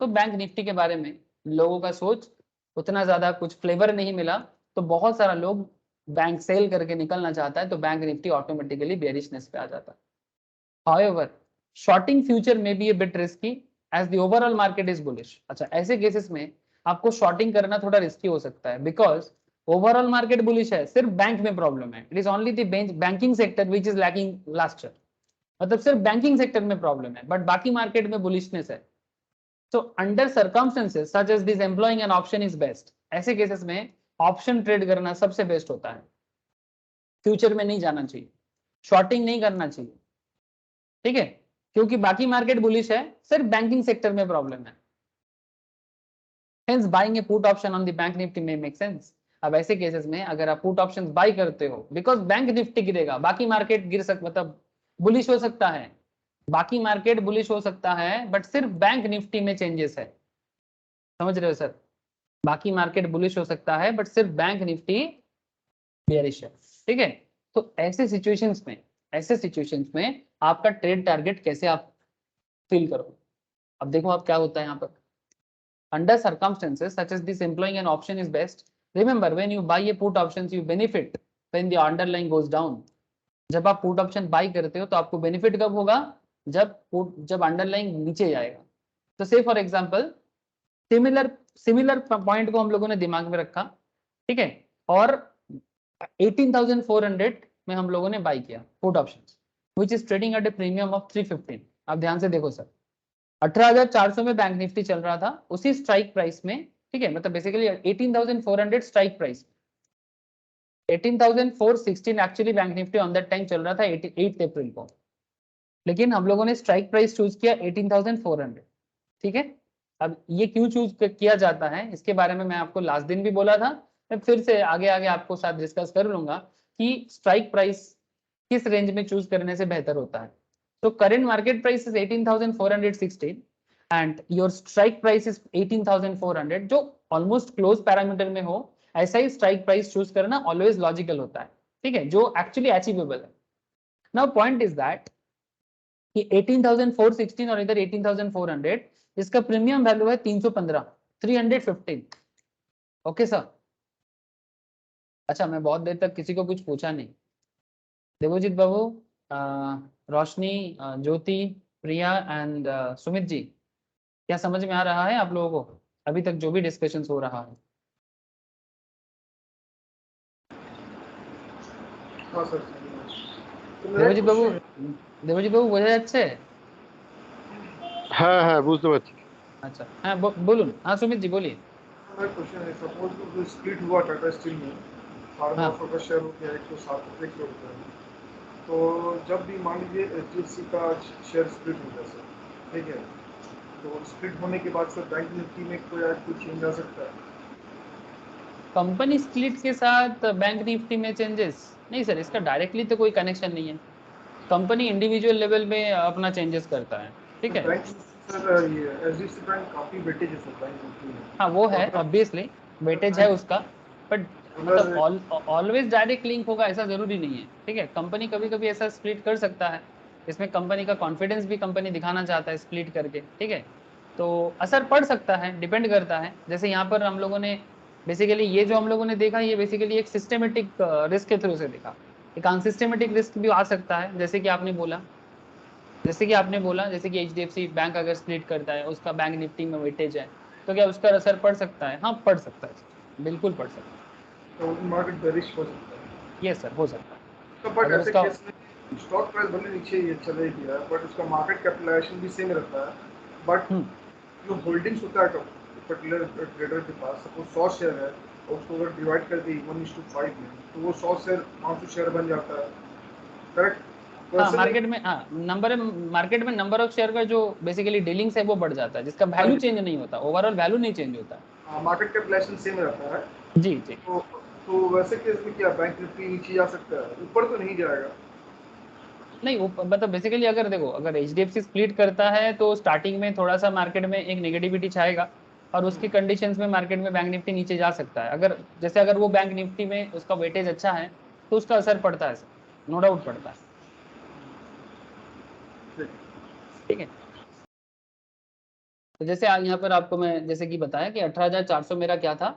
तो बैंक निफ्टी के बारे में लोगों का सोच उतना ज्यादा कुछ फ्लेवर नहीं मिला, तो बहुत सारा लोग बैंक सेल करके निकलना चाहता है, तो बैंक निफ्टी ऑटोमेटिकली बेयरिशनेस पे आ जाता है। However, shorting future may be a bit risky as the overall market is bullish. अच्छा, ऐसे केसेस में आपको शॉर्टिंग करना थोड़ा रिस्की हो सकता है, बिकॉज ओवरऑल मार्केट बुलिश है, सिर्फ बैंक में प्रॉब्लम है। It is only the banking sector which is lacking last year, मतलब सिर्फ बैंकिंग सेक्टर में प्रॉब्लम है, बट बाकी मार्केट में बुलिशनेस है। तो under circumstances such as this employing an option is best. ऐसे केसेस में ऑप्शन ट्रेड करना सबसे बेस्ट होता है। फ्यूचर में नहीं जाना चाहिए, शॉर्टिंग नहीं करना चाहिए, ठीक है, क्योंकि बाकी मार्केट बुलिश है, सिर्फ बैंकिंग सेक्टर में प्रॉब्लम है। Hence buying a put option on the bank nifty may make sense. अब ऐसे केसेस में अगर आप पुट ऑप्शंस बाय करते हो, बिकॉज बैंक निफ्टी गिरेगा, बाकी मार्केट गिर सक मतलब बुलिश हो सकता है, बाकी मार्केट बुलिश हो सकता है, बट सिर्फ बैंक निफ्टी में चेंजेस है। समझ रहे हो सर? बाकी मार्केट बुलिश हो सकता है, बट सिर्फ बैंक निफ्टी बेयरिश है, ठीक है। तो ऐसे सिचुएशंस में आपका ट्रेड टारगेट कैसे आप फिल करो। अब देखो आप क्या होता है यहाँ पर, under circumstances such as this employing an option is best. Remember, when you buy a put options, you benefit when the underlying goes down. जब आप पुट ऑप्शन बाई करते हो तो आपको बेनिफिट कब होगा? जब अंडरलाइंग नीचे जाएगा। तो से फॉर एग्जांपल सिमिलर पॉइंट को हम लोगों ने दिमाग में रखा, ठीक है, और 18,400 में हम लोगों ने बाई किया put options which is trading at A premium of 315। अब ध्यान से देखो सर, 18,400 में बैंक निफ्टी चल रहा था, उसी स्ट्राइक प्राइस में, ठीक है, मतलब basically 18,400 strike price, 18,416 actually bank Nifty on that time चल रहा था 8 अप्रैल को, लेकिन हम लोगों ने स्ट्राइक प्राइस चूज किया 18,400, ठीक है। अब ये क्यों चूज किया जाता है, इसके बारे में मैं आपको लास्ट दिन भी बोला था, मैं फिर से आगे आगे आपको साथ डिस्कस कर लूंगा कि स्ट्राइक प्राइस किस रेंज में चूज करने से बेहतर होता है। So current market price is 18,416 and your strike price is 18,400, जो ऑलमोस्ट क्लोज पैरामीटर में हो, ऐसा ही स्ट्राइक प्राइस चूज करना ऑलवेज लॉजिकल होता है, ठीक है, जो एक्चुअली अचीवेबल है। नाउ पॉइंट इज दैट कि 18,416 और इधर 18,400, इसका प्रीमियम वैल्यू है 315, 315। Okay sir. अच्छा, मैं बहुत देर तक किसी को कुछ पूछा नहीं। देवजीत बाबू, रोशनी, ज्योति, प्रिया एंड सुमित जी, क्या समझ में आ रहा है आप लोगों को अभी तक जो भी डिस्कशंस हो रहा है? हाँ सर। देवजीत बाबू বোঝা যাচ্ছে? হ্যাঁ হ্যাঁ বুঝতে পারছি। अच्छा, हाँ बोलून, हाँ सुमित जी बोलिए। मेरा क्वेश्चन है, सपोज जो स्प्लिट हुआ टाटा स्टील में, हाँ 900 का शेयर हो गया 107 रुपये, तो जब भी मान लीजिए HDFC का शेयर स्प्लिट हो गया सर, ठीक है, तो स्प्लिट होने के बाद सर बैंक निफ्टी में कोई चेंज आ सकता है? कंपनी स्प्लिट के साथ बैंक निफ्टी में चेंजेस नहीं सर, इसका डायरेक्टली तो कोई कनेक्शन नहीं है, कंपनी इंडिविजुअल लेवल में अपना चेंजेस करता है, ठीक है। सर ये एचडीएफसी बैंक काफी वेटेज है सर बैंक निफ्टी में। हाँ वो है, ऑब्वियसली वेटेज है उसका, बट मतलब ऑलवेज डायरेक्ट लिंक होगा ऐसा जरूरी नहीं है, ठीक है। कंपनी कभी कभी ऐसा स्प्लिट कर सकता है, इसमें कंपनी का कॉन्फिडेंस भी कंपनी दिखाना चाहता है स्प्लिट करके, ठीक है, तो असर पड़ सकता है, डिपेंड करता है। जैसे यहाँ पर हम लोगों ने बेसिकली ये जो हम लोगों ने देखा, ये बेसिकली एक सिस्टमेटिक रिस्क के थ्रू से देखा, एक अनसिस्टमेटिक रिस्क भी आ सकता है, जैसे कि आपने बोला जैसे कि HDFC बैंक अगर स्प्लिट करता है, उसका बैंक निफ्टी में वेटेज है, तो क्या उसका असर पड़ सकता है? हाँ पड़ सकता है, बिल्कुल पड़ सकता है। तो मार्केट बेरिश हो सकता है? यस सर, हो सकता है। तो बट अगर ऐसे उसका केस में स्टॉक प्राइस भले नीचे ये चले गया, बट उसका मार्केट कैपिटलाइजेशन भी सेम रहता है, बट जो होल्डिंग्स होता है पर्टिकुलर ट्रेडर के पास, सपोज 100 शेयर है और उसको अगर डिवाइड कर दी 1:5 में, तो वो 100 शेयर 500 शेयर बन जाता है, करेक्ट? हाँ मार्केट में नंबर ऑफ शेयर का जो बेसिकली डीलिंग्स है वो बढ़ जाता है, जिसका वैल्यू चेंज नहीं होता, ओवरऑल वैल्यू नहीं चेंज होता है। मार्केट कैपिटलाइजेशन सेम रहता है। जी जी। तो तो वैसे केस में क्या बैंक निफ्टी नीचे जा सकता है, ऊपर तो नहीं जाएगा? नहीं वो मतलब बेसिकली अगर देखो, अगर एचडीएफसी स्प्लिट करता है तो स्टार्टिंग में थोड़ा सा मार्केट में एक नेगेटिविटी छाएगा, और उसकी कंडीशंस में मार्केट में बैंक निफ्टी नीचे जा सकता है। अगर जैसे अगर वो बैंक निफ्टी में उसका वेटेज अच्छा है तो उसका असर पड़ता है सर, नो डाउट पड़ता है। ठीक। ठीक है, तो जैसे यहाँ पर आपको मैं जैसे कि बताया कि 18,400 मेरा क्या था,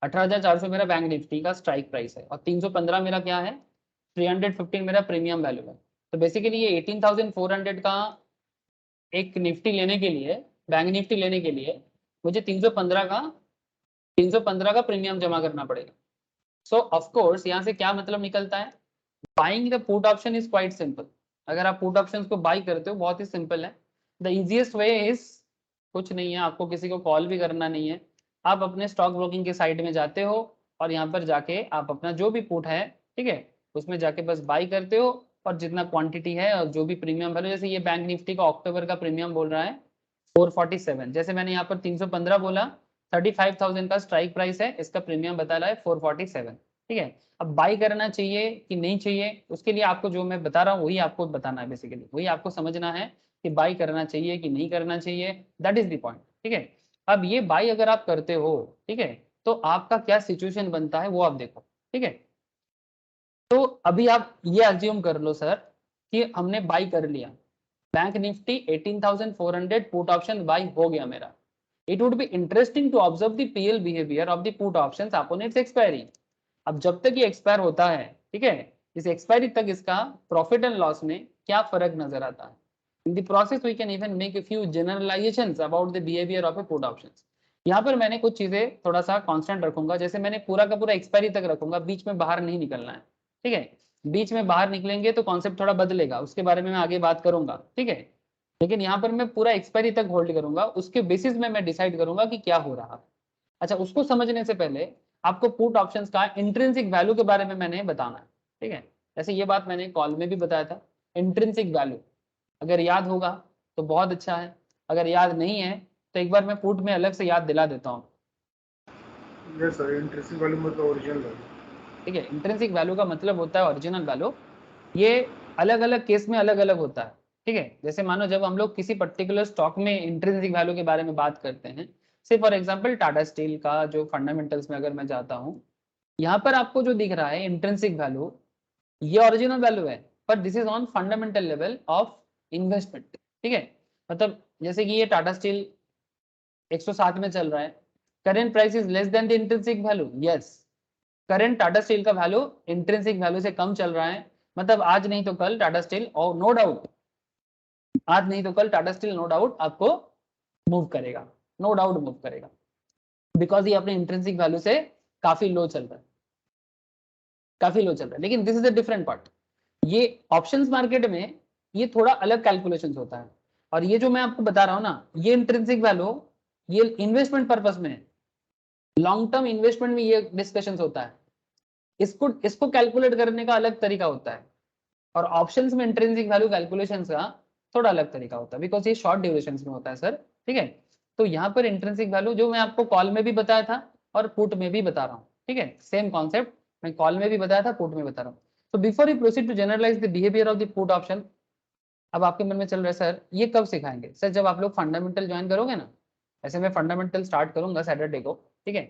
18,400 मेरा बैंक निफ्टी का स्ट्राइक प्राइस है, और 315 मेरा क्या है, 315 मेरा प्रीमियम वैल्यू है। तो बेसिकली ये 18,400 का एक निफ्टी लेने के लिए, बैंक निफ्टी लेने के लिए मुझे 315 का प्रीमियम जमा करना पड़ेगा। सो ऑफ कोर्स यहाँ से क्या मतलब निकलता है, buying the put option is quite simple. अगर आप पुट ऑप्शंस को बाई करते हो बहुत ही सिंपल है। द इजीएस्ट वे इज, कुछ नहीं है, आपको किसी को कॉल भी करना नहीं है, आप अपने स्टॉक ब्रोकिंग के साइट में जाते हो और यहाँ पर जाके आप अपना जो भी पुट है, ठीक है, उसमें जाके बस बाई करते हो, और जितना क्वांटिटी है और जो भी प्रीमियम वैल्यू, जैसे ये बैंक निफ्टी का अक्टूबर का प्रीमियम बोल रहा है 447, जैसे मैंने यहाँ पर 315 बोला, 35,000 का स्ट्राइक प्राइस है, इसका प्रीमियम बता रहा है 447। ठीक है, अब बाई करना चाहिए कि नहीं चाहिए, उसके लिए आपको जो मैं बता रहा हूँ वही आपको बताना है, बेसिकली वही आपको समझना है कि बाई करना चाहिए कि नहीं करना चाहिए, दैट इज द पॉइंट। ठीक है, अब ये बाई अगर आप करते हो, ठीक है, तो आपका क्या सिचुएशन बनता है वो आप देखो। ठीक है, तो अभी आप ये अज्यूम कर लो सर कि हमने बाई कर लिया, Bank Nifty 18,400 put option buy हो गया मेरा। It would be interesting to observe the PL behaviour of the put options upon its expiry. अब जब तक ये एक्सपायर होता है, ठीक है, इस एक्सपायरी तक इसका प्रॉफिट एंड लॉस में क्या फर्क नजर आता है। In the process we can even make a few generalisations about the behaviour of a put options. यहाँ पर मैंने कुछ चीजें थोड़ा सा कांस्टेंट रखूंगा, जैसे मैंने पूरा का पूरा एक्सपायरी तक रखूंगा, बीच में बाहर नहीं निकलना है। ठीक है, बीच में बाहर निकलेंगे तो कॉन्सेप्ट थोड़ा बदलेगा, उसके बारे में मैं आगे बात करूंगा। ठीक है, लेकिन यहाँ पर मैं पूरा एक्सपायरी तक होल्ड करूंगा, उसके बेसिस में मैं डिसाइड करूंगा कि क्या हो रहा है। अच्छा, उसको समझने से पहले आपको पुट ऑप्शंस का इंट्रिंसिक वैल्यू के बारे में मैंने बताना है। ठीक है, जैसे ये बात मैंने कॉल में भी बताया था, इंट्रिंसिक वैल्यू अगर याद होगा तो बहुत अच्छा है, अगर याद नहीं है तो एक बार मैं पुट में अलग से याद दिला देता हूँ। यस सर, इंटरेस्टिंग वैल्यू मतलब ओरिजिनल वैल्यू। ठीक है, इंट्रिंसिक वैल्यू का मतलब होता है ओरिजिनल वैल्यू। ये अलग अलग केस में अलग अलग होता है। ठीक है, जैसे मानो जब हम लोग किसी पर्टिकुलर स्टॉक में इंट्रिंसिक वैल्यू के बारे में बात करते हैं, से फॉर एग्जांपल टाटा स्टील का जो फंडामेंटल्स में अगर मैं जाता हूँ, यहाँ पर आपको जो दिख रहा है इंट्रिंसिक वैल्यू, ये ओरिजिनल वैल्यू है, पर this is on fundamental level of investment. ठीक है, मतलब जैसे कि ये टाटा स्टील 107 में चल रहा है, current price is less than the intrinsic value, yes, current Tata steel का वैल्यू इंट्रिंसिक वैल्यू से कम चल रहा है, मतलब आज नहीं तो कल टाटा स्टील, और नो डाउट आज नहीं तो कल टाटा स्टील नो डाउट आपको मूव करेगा, नो डाउट मूव करेगा, बिकॉज ये अपने इंट्रिंसिक वैल्यू से काफी लो चल रहा है, काफी लो चल रहा है। लेकिन this is a different part, ये ऑप्शंस मार्केट में ये थोड़ा अलग कैलकुलेशंस होता है, और ये जो मैं आपको बता रहा हूँ ना, ये इंट्रिंसिक वैल्यू ये इन्वेस्टमेंट पर्पस में, लॉन्ग टर्म इन्वेस्टमेंट में ये डिस्कशंस होता है, इसको इसको कैलकुलेट करने का अलग तरीका होता है, और ऑप्शंस में इंट्रिंसिक वैल्यू कैलकुलेशंस का थोड़ा अलग तरीका होता है, बिकॉज ये शॉर्ट ड्यूरेशन में होता है सर। ठीक है, तो यहाँ पर इंट्रिंसिक वैल्यू जो मैं आपको कॉल में भी बताया था और पुट में भी बता रहा हूँ, ठीक है, सेम कॉन्सेप्ट मैं कॉल में भी बताया था, पुट में बता रहा हूँ। तो before you proceed to generalise the behaviour of the put option, अब आपके मन में चल रहा है सर ये कब सिखाएंगे, सर जब आप लोग फंडामेंटल ज्वाइन करोगे ना। ऐसे मैं फंडामेंटल स्टार्ट करूंगा सैटरडे को। ठीक है,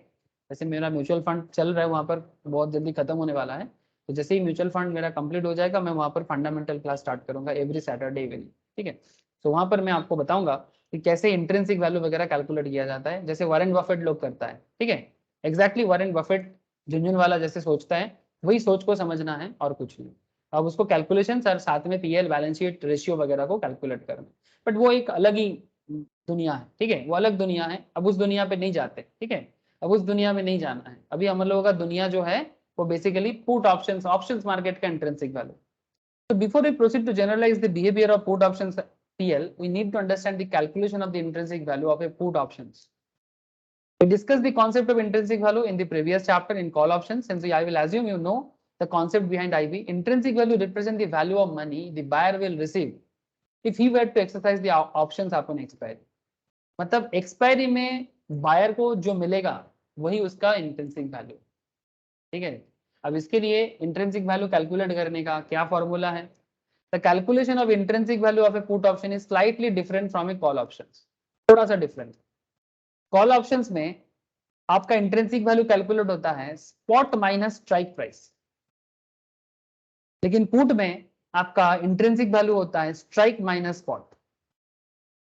जैसे मेरा म्यूचुअल फंड चल रहा है वहाँ पर, बहुत जल्दी खत्म होने वाला है, तो जैसे ही म्यूचुअल फंड मेरा कंप्लीट हो जाएगा मैं वहाँ पर फंडामेंटल क्लास स्टार्ट करूंगा एवरी सैटरडे इवनिंग। ठीक है, तो वहाँ पर मैं आपको बताऊंगा कि कैसे इंट्रिंसिक वैल्यू वगैरह कैलकुलेट किया जाता है, जैसे वॉरेन बफेट लोग करता है। ठीक है, एग्जैक्टली वॉरेन बफेट झुंझुनवाला जैसे सोचता है, वही सोच को समझना है और कुछ नहीं। अब उसको कैलकुलेशन सर साथ में पीएल बैलेंस शीट रेशियो वगैरह को कैलकुलेट करना, बट वो एक अलग ही दुनिया है। ठीक है, वो अलग दुनिया है, अब उस दुनिया पे नहीं जाते। ठीक है, अब उस दुनिया में नहीं जाना है, अभी हम लोगों का दुनिया जो है वो basically put options, options market का intrinsic value. So before we proceed to generalize the behavior of put options PL, we need to understand the calculation of the intrinsic value of a put options. We discussed the concept of intrinsic value in the previous chapter in call options. Since I will assume you know the concept behind IB, intrinsic value represents the value of money the buyer will receive if he were to exercise the options upon expiry. मतलब expiry में buyer को जो मिलेगा वही उसका intrinsic value. ठीक है। अब इसके लिए इंट्रिंसिक वैल्यू कैलकुलेट करने का क्या फॉर्मूला है? The calculation of intrinsic value of a put option is slightly different from A call option, थोड़ा सा डिफरेंट। कॉल ऑप्शंस में आपका इंट्रिंसिक वैल्यू कैलकुलेट होता है स्पॉट माइनस स्ट्राइक प्राइस, लेकिन पुट में आपका इंट्रिंसिक वैल्यू होता है स्ट्राइक माइनस स्पॉट।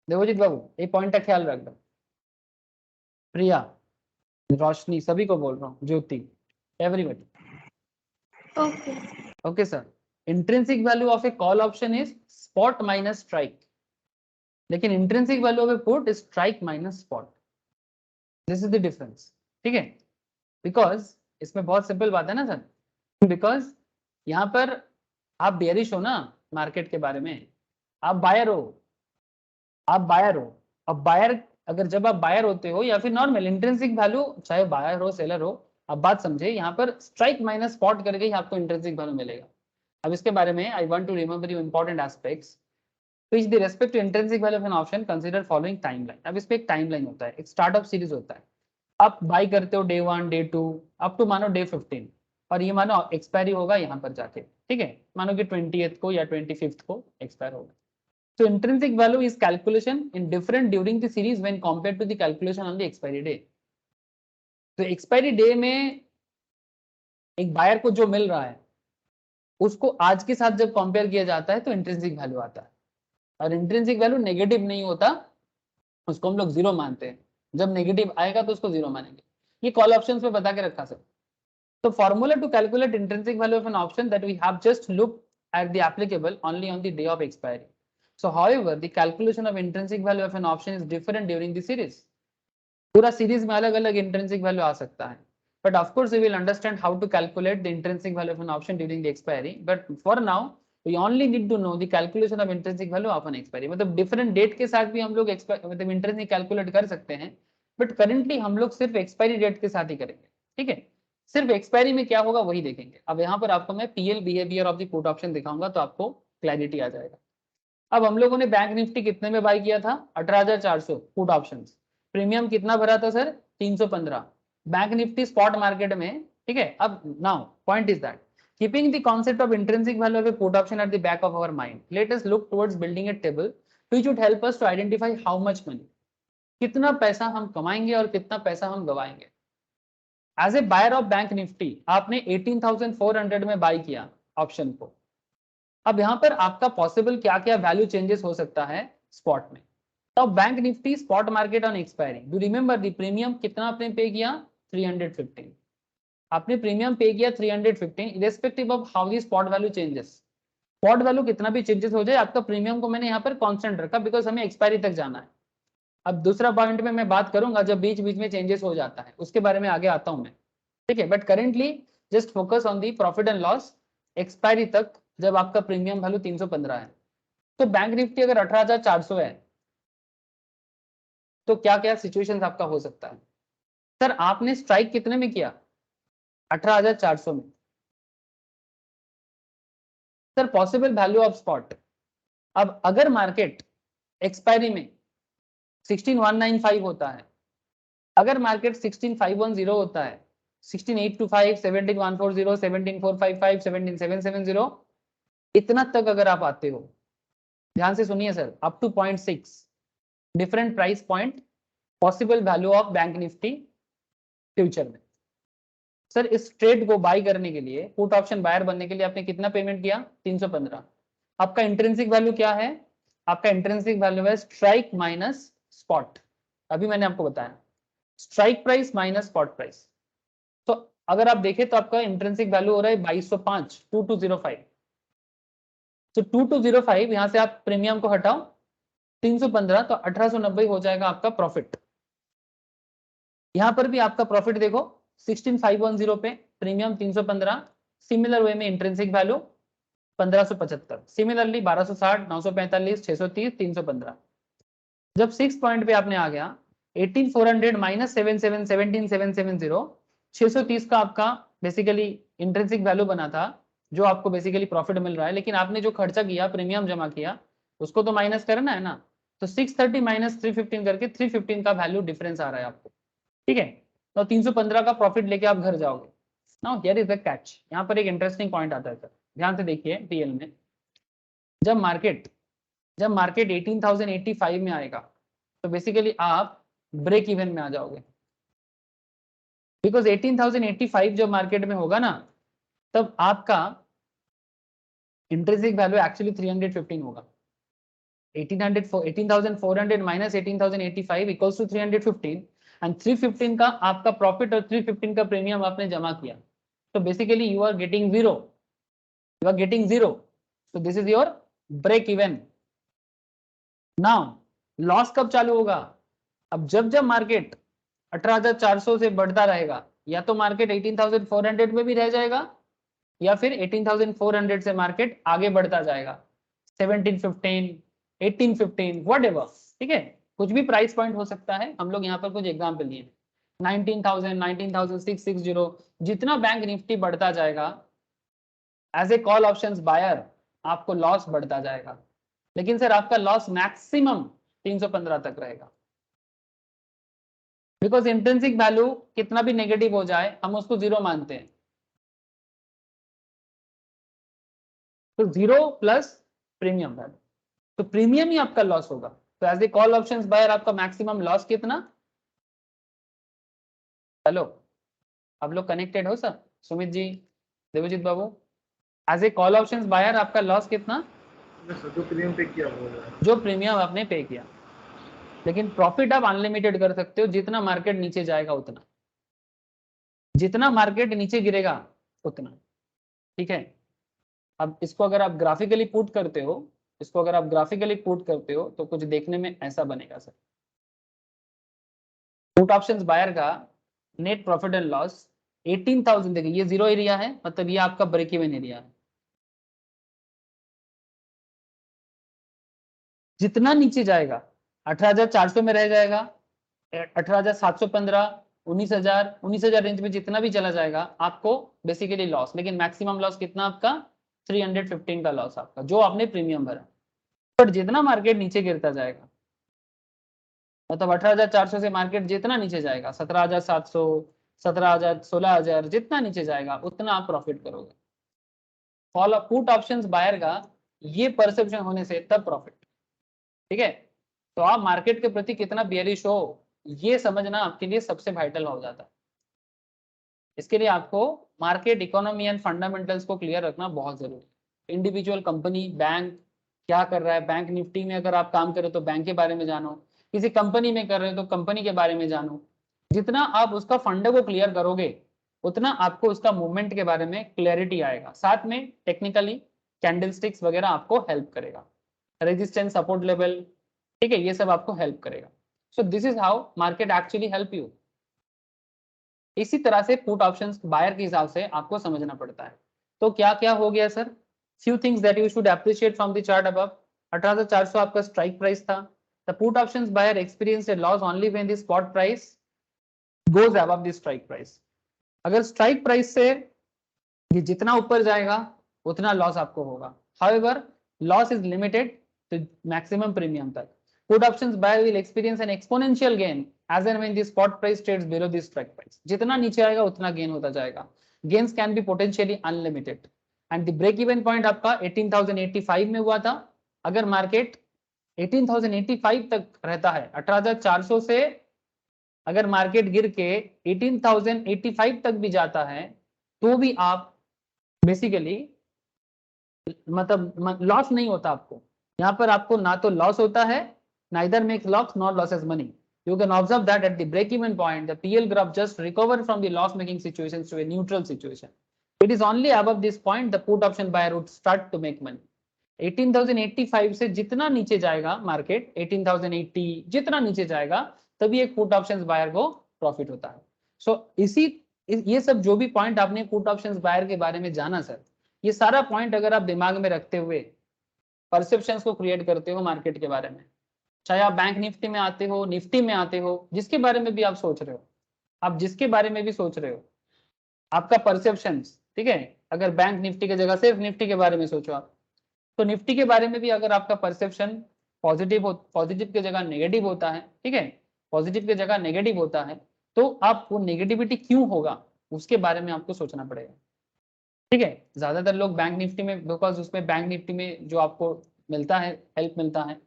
देवजीत बाबू ये पॉइंट का ख्याल रखना। प्रिया, रोशनी, सभी को बोल रहा हूँ, Jyoti, everybody. Okay okay sir. Intrinsic value of a call option is spot minus strike, लेकिन intrinsic value of a put is strike minus spot. This is the difference, ठीक है। बिकॉज इसमें बहुत सिंपल बात है ना सर, बिकॉज यहाँ पर आप बेयरिश हो ना मार्केट के बारे में, आप बायर हो, आप बायर हो। अब बायर, अगर जब आप बायर होते हो या फिर नॉर्मल इंट्रिंसिक वैल्यू, चाहे बायर हो सेलर हो, आप बात समझे, यहाँ पर स्ट्राइक माइनस स्पॉट करके ही आपको इंट्रिंसिक वैल्यू मिलेगा। अब इसके बारे में I want to remember you important aspects. Which the respect to intrinsic value of an option consider following timeline. अब इसमें एक टाइमलाइन होता है, एक स्टार्टअप सीरीज होता है। आप बाई करते हो डे 1, डे 2 अप टू मानो डे 15, और ये मानो एक्सपायरी होगा यहाँ पर जाके, ठीक है। मानो कि 20th को या 25th को एक्सपायर होगा। So intrinsic value is calculation in different during the series when compared to the calculation on the expiry day. तो एक्सपायरी डे में एक बायर को जो मिल रहा है उसको आज के साथ जब कंपेयर किया जाता है तो इंट्रिंसिक वैल्यू आता है, और इंट्रिंसिक वैल्यू नेगेटिव नहीं होता, उसको हम लोग जीरो मानते हैं। जब नेगेटिव आएगा तो उसको जीरो मानेंगे। ये कॉल ऑप्शंस में बता के रखा सर। तो formula to calculate intrinsic value of an option that we have just look at the applicable only on the day of expiry. So however, the calculation of intrinsic value of an option is different during the series. पूरा series में अलग अलग intrinsic value आ सकता है, but of course we will understand how to calculate the intrinsic value of an option during the expiry. But for now we only need to know the calculation of intrinsic value of an expiry. मतलब different date के साथ भी हम लोग मतलब intrinsic calculate कर सकते हैं, but currently हम लोग सिर्फ एक्सपायरी डेट के साथ ही करेंगे, ठीक है। सिर्फ एक्सपायरी में क्या होगा वही देखेंगे। अब यहाँ पर आपको मैं PL behaviour of the put option दिखाऊंगा तो आपको क्लैरिटी आ जाएगा। अब हम लोगों ने बैंक निफ्टी कितने में बाय किया था? 18,400 पुट ऑप्शंस। प्रीमियम कितना भरा था sir? 315। Bank Nifty spot market में, ठीक है। अब now point is that keeping the concept of intrinsic value of a put option at the back of our mind, let us look towards building a table which would help us to identify how much money, कितना पैसा हम कमाएंगे और कितना पैसा हम गवाएंगे। As a buyer of bank Nifty आपने 18,400 में बाय किया ऑप्शन को। अब यहाँ पर आपका पॉसिबल क्या क्या वैल्यू चेंजेस हो सकता है स्पॉट में। तो bank Nifty spot market on expiry, do remember the premium कितना आपने पे किया? 315। आपने प्रीमियम पे किया 315 irrespective of how the spot value changes. Spot value कितना भी चेंजेस हो जाए, आपका प्रीमियम को मैंने यहाँ पर कांस्टेंट रखा बिकॉज हमें एक्सपायरी तक जाना है। अब दूसरा पॉइंट में मैं बात करूंगा जब बीच बीच में चेंजेस हो जाता है, उसके बारे में आगे आता हूं मैं, ठीक है। But currently just focus on the profit and loss expiry तक, जब आपका प्रीमियम वैल्यू 315 है। तो बैंक निफ्टी अगर 18,400 है तो क्या क्या सिचुएशंस आपका हो सकता है? सर आपने स्ट्राइक कितने में किया? 18,400 में। Sir possible value of spot, अब अगर मार्केट एक्सपायरी में 16,195 होता है, अगर मार्केट 16,510 होता है, 16,825, 17,140, 17,455, 17,770, इतना तक अगर आप आते हो, ध्यान से सुनिए sir, up to 0.6 different price point possible value of bank Nifty future में। सर इस ट्रेड को बाय करने के लिए, पुट ऑप्शन बायर बनने के लिए आपने कितना पेमेंट किया? 315। आपका इंट्रिंसिक वैल्यू क्या है? आपका इंट्रिंसिक वैल्यू है स्ट्राइक माइनस स्पॉट। अभी मैंने आपको बताया strike price minus spot price. तो अगर आप देखें तो आपका इंट्रिंसिक वैल्यू हो रहा है 2205, 2205। तो 2205 यहां से आप प्रीमियम को हटाओ 315, तो 1890 हो जाएगा आपका प्रॉफिट। यहां पर भी आपका प्रॉफिट देखो 16,510 पे, प्रीमियम 315, सिमिलर वे में इंट्रिंसिक वैल्यू 1575, सिमिलरली 1260, 945, 630, 315। जब 6 पॉइंट पे आपने आ गया 18,400 माइनस 17,770, 630 का आपका बेसिकली इंट्रिंसिक वैल्यू बना था, जो आपको बेसिकली प्रॉफिट मिल रहा है, लेकिन आपने जो खर्चा किया, प्रीमियम जमा किया, उसको तो माइनस करना है ना। तो 630 माइनस 315 करके 315 का वैल्यू डिफरेंस आ रहा है आपको, ठीक है। तो 315 का प्रॉफिट लेके आप घर जाओगे। Now here is the catch, यहाँ पर एक इंटरेस्टिंग पॉइंट आता है सर, ध्यान से देखिए पीएल में जब मार्केट 18,085 में आएगा तो बेसिकली आप ब्रेक इवन में आ जाओगे, बिकॉज 18,085 जब मार्केट में होगा ना तब आपका इंट्रिंसिक वैल्यू एक्चुअली 315 होगा। 18,400 माइनस 18,085 इक्वल्स टू 315 एंड 315 का आपका प्रॉफिट और 315 का प्रीमियम आपने जमा किया, तो basically you are getting zero, so this is your break even. now loss कब चालू होगा? अब जब मार्केट 18,400 से बढ़ता रहेगा, या तो मार्केट 18,400 में भी रह जाएगा या फिर 18,400 से मार्केट आगे बढ़ता जाएगा 1715 1815 व्हाटएवर, ठीक है, कुछ भी प्राइस पॉइंट हो सकता है। हम लोग यहाँ पर कुछ एग्जांपल लिए 19,000 19,660, जितना बैंक निफ्टी बढ़ता जाएगा as a call options buyer आपको लॉस बढ़ता जाएगा, लेकिन सर आपका लॉस मैक्सिमम 315 तक रहेगा, बिकॉज इंट्रिंसिक वैल्यू कितना भी नेगेटिव हो जाए हम उसको जीरो मानते हैं, तो जीरो प्लस प्रीमियम वैल्यू, तो प्रीमियम ही आपका लॉस होगा। तो as a call options buyer आपका मैक्सिमम लॉस कितना? हेलो, आप लोग कनेक्टेड हो sir? Sumit ji, Devjit babu, as a call options buyer आपका लॉस कितना? जो प्रीमियम पे किया होगा, जो प्रीमियम आपने पे किया, लेकिन प्रॉफिट आप अनलिमिटेड कर सकते हो, जितना मार्केट नीचे जाएगा उतना, जितना मार्केट नीचे गिरेगा उतना, ठीक है। अब इसको अगर आप ग्राफिकली पुट करते हो तो कुछ देखने में ऐसा बनेगा सर। पुट ऑप्शंस बायर का नेट प्रॉफिट एंड लॉस 18,000, देखिए ये जीरो एरिया है, मतलब ये आपका ब्रेक इवन एरिया है। जितना नीचे जाएगा 18,400 में रह जाएगा, 18,715 19,000 रेंज में जितना भी चला जाएगा आपको बेसिकली लॉस, लेकिन मैक्सिमम लॉस कितना आपका? 315 का लॉस आपका, जो आपने प्रीमियम भरा। बट जितना मार्केट नीचे गिरता जाएगा, मतलब 18,400 से मार्केट जितना नीचे जाएगा 17,700 17,000 16,000 जितना नीचे जाएगा उतना आप प्रॉफिट करोगे। फॉलो पुट ऑप्शंस बायर का ये परसेप्शन होने से तब प्रॉफिट, ठीक है। तो आप मार्केट के प्रति कितना बेयरिश हो ये समझना आपके लिए सबसे वाइटल हो जाता है। इसके लिए आपको मार्केट इकोनॉमी एंड फंडामेंटल्स को क्लियर रखना बहुत जरूरी है। इंडिविजुअल कंपनी, बैंक क्या कर रहा है, बैंक निफ्टी में अगर आप काम करें तो बैंक के बारे में जानो, किसी कंपनी में कर रहे हो तो कंपनी के बारे में जानो। जितना आप उसका फंड को क्लियर करोगे उतना आपको उसका मूवमेंट के बारे में क्लैरिटी आएगा, साथ में टेक्निकली कैंडलस्टिक्स वगैरह आपको हेल्प करेगा, रेजिस्टेंस सपोर्ट लेवल, ठीक है, ये सब आपको हेल्प करेगा। So this is how market actually help you. इसी तरह से पुट ऑप्शंस बायर के हिसाब से आपको समझना पड़ता है। तो क्या क्या हो गया sir? Few things that you should appreciate from the chart above. 18,400 आपका स्ट्राइक प्राइस था। The put options buyer experience a loss only when the spot price goes above the strike price. अगर स्ट्राइक प्राइस से ये जितना ऊपर जाएगा उतना loss आपको होगा। However loss is limited to maximum premium तक। Put options buyer will experience an exponential gain as and when the spot price trades below the strike price. जितना नीचे आएगा उतना गेन होता जाएगा। Gains can be potentially unlimited. And the break even point आपका 18,085 में हुआ था। अगर मार्केट 18,085 तक रहता है, 18,400 से अगर मार्केट गिर के 18,085 तक भी जाता है तो भी आप बेसिकली मतलब लॉस नहीं होता आपको। यहाँ पर आपको ना तो लॉस होता है, neither makes loss nor loses money. You can observe that at the break-even point, the PL graph just recovered from the loss-making situations to a neutral situation. It is only above this point the put option buyer would start to make money. 18,085 से जितना नीचे जाएगा market, 18,080 जितना नीचे जाएगा तभी एक put options buyer को प्रॉफिट होता है। सो ये सब जो भी पॉइंट आपने पुट ऑप्शंस बायर के बारे में जाना सर, ये सारा पॉइंट अगर आप दिमाग में रखते हुए परसेप्शंस को क्रिएट करते हो मार्केट के बारे में, चाहे आप बैंक निफ्टी में आते हो, निफ्टी में आते हो, जिसके बारे में भी आप सोच रहे हो, आप जिसके बारे में भी सोच रहे हो, आपका परसेप्शन, ठीक है, अगर बैंक निफ्टी की जगह सिर्फ निफ्टी के बारे में सोचो आप, तो निफ्टी के बारे में भी अगर आपका परसेप्शन पॉजिटिव की जगह नेगेटिव होता है, ठीक है, पॉजिटिव की जगह नेगेटिव होता है, तो आप वो नेगेटिविटी क्यों होगा उसके बारे में आपको सोचना पड़ेगा। ठीक है, ज्यादातर लोग बैंक निफ्टी में, बिकॉज उसमें बैंक निफ्टी में जो आपको मिलता है, हेल्प मिलता है,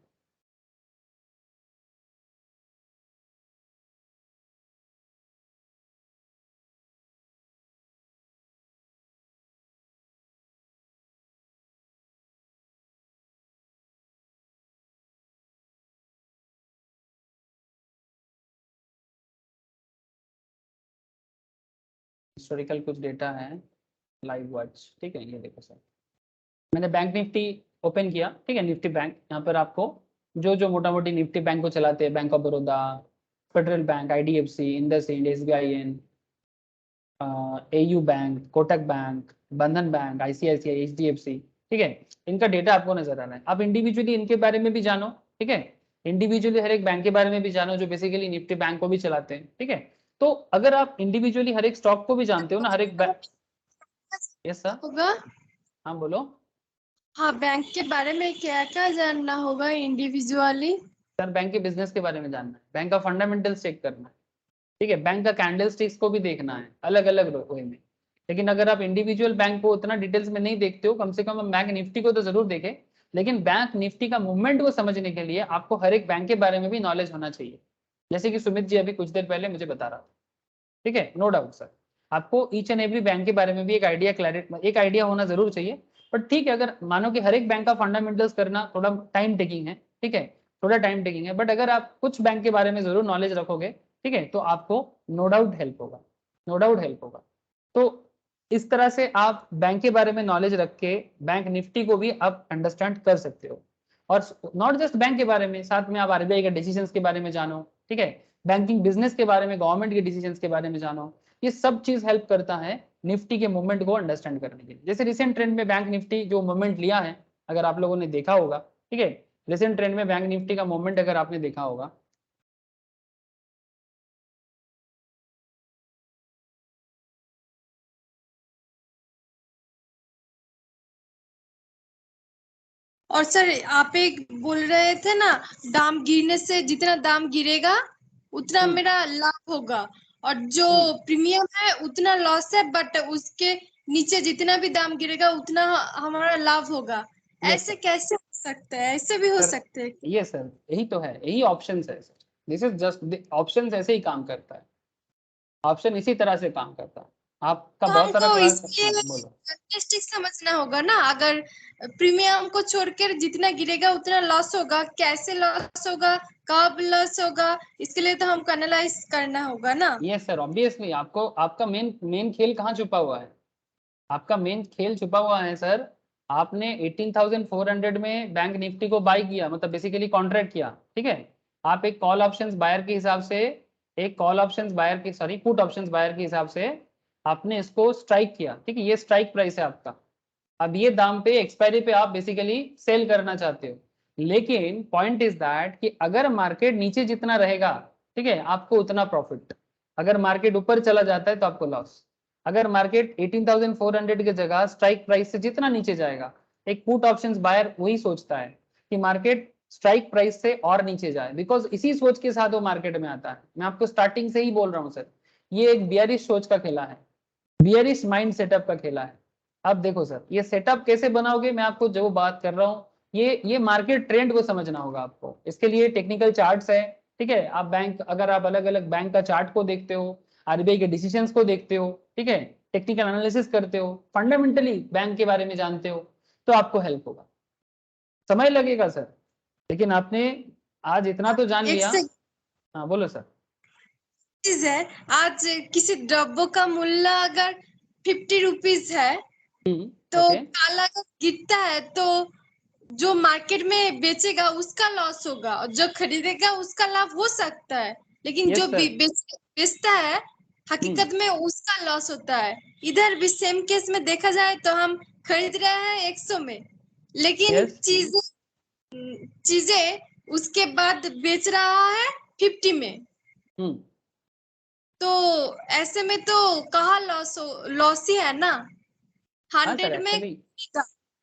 हिस्टोरिकल कुछ डेटा है, लाइव वॉच। ठीक है, ये देखो सर, मैंने बैंक निफ्टी ओपन किया। ठीक है, निफ्टी बैंक, यहाँ पर आपको जो जो मोटा मोटी निफ्टी बैंक को चलाते हैं, bank of Baroda, federal bank, IDFC, IndusInd, SBIN, AU bank, Kotak bank, बंधन बैंक, ICICI, HDFC। ठीक है, इनका डेटा आपको नजर आ रहा है। आप इंडिविजुअली इनके बारे में भी जानो। ठीक है, इंडिविजुअली हर एक बैंक के बारे में भी जानो जो बेसिकली निफ्टी बैंक को भी चलाते हैं। ठीक है, तो अगर आप इंडिविजुअली हर एक स्टॉक को भी जानते हो ना, हर एक बैंक। यस सर, होगा। हाँ बोलो। हाँ, बैंक के बारे में क्या क्या जानना होगा इंडिविजुअली? सर बैंक के बिजनेस के बारे में जानना है, बैंक का फंडामेंटल्स चेक करना है। ठीक है, बैंक का कैंडल स्टिक्स को भी देखना है अलग अलग वे में। लेकिन अगर आप इंडिविजुअल बैंक को उतना डिटेल्स में नहीं देखते हो, कम से कम हम बैंक निफ्टी को तो जरूर देखें, लेकिन बैंक निफ्टी का मूवमेंट को समझने के लिए आपको हर एक बैंक के बारे में भी नॉलेज होना चाहिए, जैसे कि सुमित जी अभी कुछ देर पहले मुझे बता रहा था। ठीक है, नो डाउट सर, आपको ईच एंड एवरी बैंक के बारे में भी एक आइडिया होना जरूर चाहिए। बट ठीक है, अगर मानो कि हर एक बैंक का फंडामेंटल्स करना थोड़ा टाइम टेकिंग है। ठीक है, थोड़ा टाइम टेकिंग है, बट अगर आप कुछ बैंक के बारे में जरूर नॉलेज रखोगे, ठीक है, तो आपको नो डाउट हेल्प होगा, नो डाउट हेल्प होगा। तो इस तरह से आप बैंक के बारे में नॉलेज रख के बैंक निफ्टी को भी आप अंडरस्टैंड कर सकते हो। और नॉट जस्ट बैंक के बारे में, साथ में आप RBI के डिसीजंस के बारे में जानो। ठीक है, बैंकिंग बिजनेस के बारे में, गवर्नमेंट के डिसीजंस के बारे में जानो। ये सब चीज हेल्प करता है निफ्टी के मूवमेंट को अंडरस्टैंड करने के लिए। जैसे रिसेंट ट्रेंड में बैंक निफ्टी जो मूवमेंट लिया है, अगर आप लोगों ने देखा होगा। ठीक है, रिसेंट ट्रेंड में बैंक निफ्टी का मूवमेंट अगर आपने देखा होगा, और सर आप एक बोल रहे थे ना, दाम गिरने से जितना दाम गिरेगा उतना मेरा लाभ होगा, और जो प्रीमियम है उतना लॉस है, बट उसके नीचे जितना भी दाम गिरेगा उतना हमारा लाभ होगा। यस ऐसे सर, कैसे हो सकता है? ऐसे भी हो सर सकते हैं? ये सर यही तो है, यही ऑप्शन है sir. This is just option, ऐसे ही काम करता है, ऑप्शन इसी तरह से काम करता है। आपका तो बहुत सारा हमको क्लास, इसलिए हाँ बोलो। स्टैटिस्टिक्स समझना होगा ना, अगर प्रीमियम को छोड़कर जितना गिरेगा उतना लॉस होगा, कैसे लॉस होगा, कब लॉस होगा, इसके लिए तो हमको एनालाइज करना होगा ना। यस सर, ऑब्वियसली आपको, आपका मेन मेन खेल कहाँ छुपा हुआ है? आपका मेन खेल छुपा हुआ है सर, आपने 18,400 में बैंक निफ्टी को बाय किया, मतलब बेसिकली कॉन्ट्रैक्ट किया। ठीक है, आप एक कॉल ऑप्शंस बायर के हिसाब से, एक कॉल ऑप्शंस बायर के, सॉरी पुट ऑप्शंस बायर के हिसाब से आपने इसको स्ट्राइक किया। ठीक है, ये स्ट्राइक प्राइस है आपका। अब ये दाम पे एक्सपायरी पे आप बेसिकली सेल करना चाहते हो। लेकिन पॉइंट इज दैट कि अगर मार्केट नीचे जितना रहेगा, ठीक है, आपको उतना प्रॉफिट। अगर मार्केट ऊपर चला जाता है तो आपको लॉस। अगर मार्केट 18,400 की जगह स्ट्राइक प्राइस से जितना नीचे जाएगा, एक पुट ऑप्शंस बायर वही सोचता है कि मार्केट स्ट्राइक प्राइस से और नीचे जाए, बिकॉज इसी सोच के साथ वो मार्केट में आता है। मैं आपको स्टार्टिंग से ही बोल रहा हूँ सर, ये एक बियरिश सोच का खेला है, बियरिश माइंड सेटअप का खेला है। अब देखो सर, ये सेटअप कैसे बनाओगे, मैं आपको जो बात कर रहा हूँ, ये मार्केट ट्रेंड को समझना होगा आपको। इसके लिए टेक्निकल चार्ट्स है। ठीक है, आप बैंक, अगर आप अलग अलग बैंक का चार्ट को देखते हो, RBI के डिसीजंस को देखते हो, ठीक है, टेक्निकल एनालिसिस करते हो, फंडामेंटली बैंक के बारे में जानते हो, तो आपको हेल्प होगा। समय लगेगा सर, लेकिन आपने आज इतना तो जान एक लिया। से हाँ बोलो सर। चीज है, आज किसी डब्बो का मूल्य अगर 50 रुपीज है, तो ओके। काला का गिरता है तो जो मार्केट में बेचेगा उसका लॉस होगा, और जो खरीदेगा उसका लाभ हो सकता है, लेकिन जो यस सर। बेचता है हकीकत में उसका लॉस होता है। इधर भी सेम केस में देखा जाए तो हम खरीद रहे हैं 100 में, लेकिन यस। चीजें उसके बाद बेच रहा है 50 में। तो ऐसे में तो कहाँ लॉस ही है ना। हाँ सर 100 में एक्चुअली,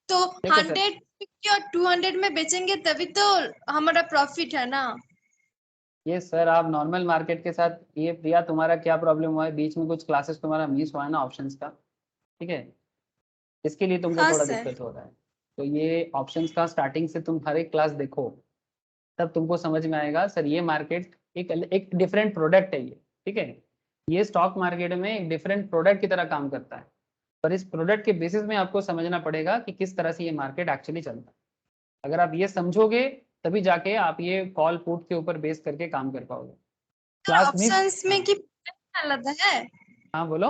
तो देखो सर, 150 और 200 में बेचेंगे तभी तो हमारा प्रॉफिट है ना। ये सर आप नॉर्मल मार्केट के साथ, ये प्रिया तुम्हारा क्या प्रॉब्लम हुआ है, बीच में कुछ क्लासेस तुम्हारा मिस हुआ है ना ऑप्शंस का, ठीक है, इसके लिए तुमको हाँ थोड़ा सर। दिक्कत हो रहा है। तो ये ऑप्शंस का स्टार्टिंग से तुम हर एक क्लास देखो, तब तुमको समझ में आएगा सर ये मार्केट एक डिफरेंट प्रोडक्ट है ये, ठीक है, ये स्टॉक मार्केट में एक डिफरेंट प्रोडक्ट की तरह काम करता है, पर इस प्रोडक्ट के बेसिस में आपको समझना पड़ेगा कि किस तरह से ये मार्केट एक्चुअली चलता है। अगर आप ये समझोगे तभी जाके आप ये कॉल पुट के ऊपर बेस करके काम कर पाओगे। क्लास मिस, ऑप्शंस में कि पूरा ही अलग है? हाँ बोलो।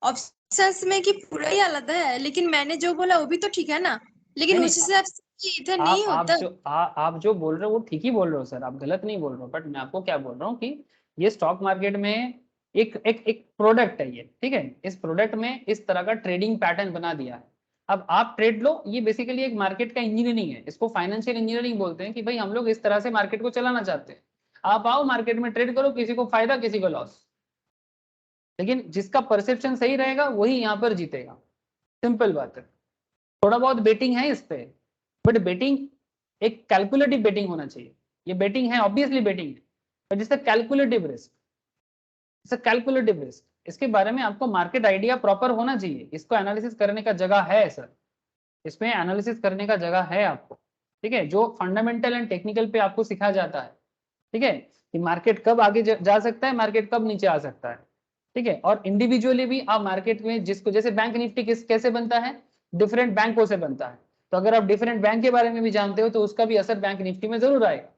ऑप्शंस में कि पूरा ही अलग है, लेकिन मैंने जो बोला वो भी तो ठीक है ना, लेकिन नहीं उस नहीं, हिसाब से इधर नहीं होता। आप जो बोल रहे हो वो ठीक ही बोल रहे हो सर, आप गलत नहीं बोल रहे हो, बट मैं आपको क्या बोल रहा हूँ कि ये स्टॉक मार्केट में एक प्रोडक्ट है ये, ठीक है, इस प्रोडक्ट में इस तरह का ट्रेडिंग पैटर्न बना दिया है। अब आप ट्रेड लो, ये बेसिकली एक मार्केट का इंजीनियरिंग है, इसको फाइनेंशियल इंजीनियरिंग बोलते हैं कि भाई हम लोग इस तरह से मार्केट को चलाना चाहते हैं। आप आओ मार्केट में ट्रेड करो, किसी को फायदा किसी को लॉस, लेकिन जिसका परसेप्शन सही रहेगा वही यहाँ पर जीतेगा, सिंपल बात है। थोड़ा बहुत बेटिंग है इस पे, बट बेटिंग एक कैलकुलेटिव बेटिंग होना चाहिए। ये बेटिंग है, ऑब्वियसली बेटिंग है, but it's a calculative risk, it's a calculative risk. इसके बारे में आपको मार्केट आइडिया प्रॉपर होना चाहिए, इसको एनालिसिस करने का जगह है सर, इसमें एनालिसिस करने का जगह है आपको, ठीक है, जो फंडामेंटल एंड टेक्निकल पे आपको सिखाया जाता है, ठीक है, कि मार्केट कब आगे जा सकता है, मार्केट कब नीचे आ सकता है, ठीक है, और इंडिविजुअली भी आप मार्केट में जिसको, जैसे बैंक निफ्टी कैसे बनता है, डिफरेंट बैंकों से बनता है, तो अगर आप डिफरेंट बैंक के बारे में भी जानते हो तो उसका भी असर बैंक निफ्टी में जरूर आएगा,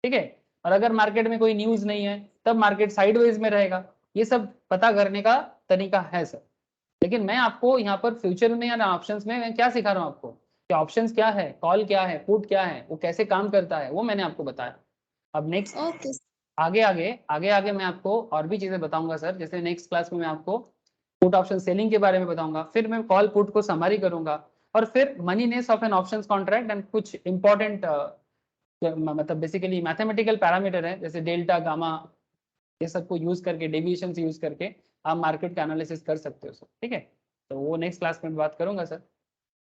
ठीक है, और अगर मार्केट में कोई न्यूज नहीं है तब मार्केट साइडवेज में रहेगा। ये सब पता करने का तरीका है सर, लेकिन मैं आपको यहाँ पर फ्यूचर में या ऑप्शंस में मैं क्या सिखा रहा हूँ आपको कि ऑप्शंस क्या है, कॉल क्या है, पुट क्या है, वो कैसे काम करता है, वो मैंने आपको बताया। अब नेक्स्ट ओके। आगे मैं आपको और भी चीजें बताऊंगा सर, जैसे नेक्स्ट क्लास में मैं आपको पुट ऑप्शन सेलिंग के बारे में बताऊंगा, फिर मैं कॉल पुट को समरी करूंगा, और फिर moneyness of an options contract and कुछ इंपॉर्टेंट मतलब बेसिकली मैथमेटिकल पैरामीटर है, जैसे डेल्टा गामा, ये सबको यूज करके, डेविएशन यूज करके आप मार्केट का एनालिसिस कर सकते हो सर, ठीक है, तो वो नेक्स्ट क्लास में बात करूंगा सर।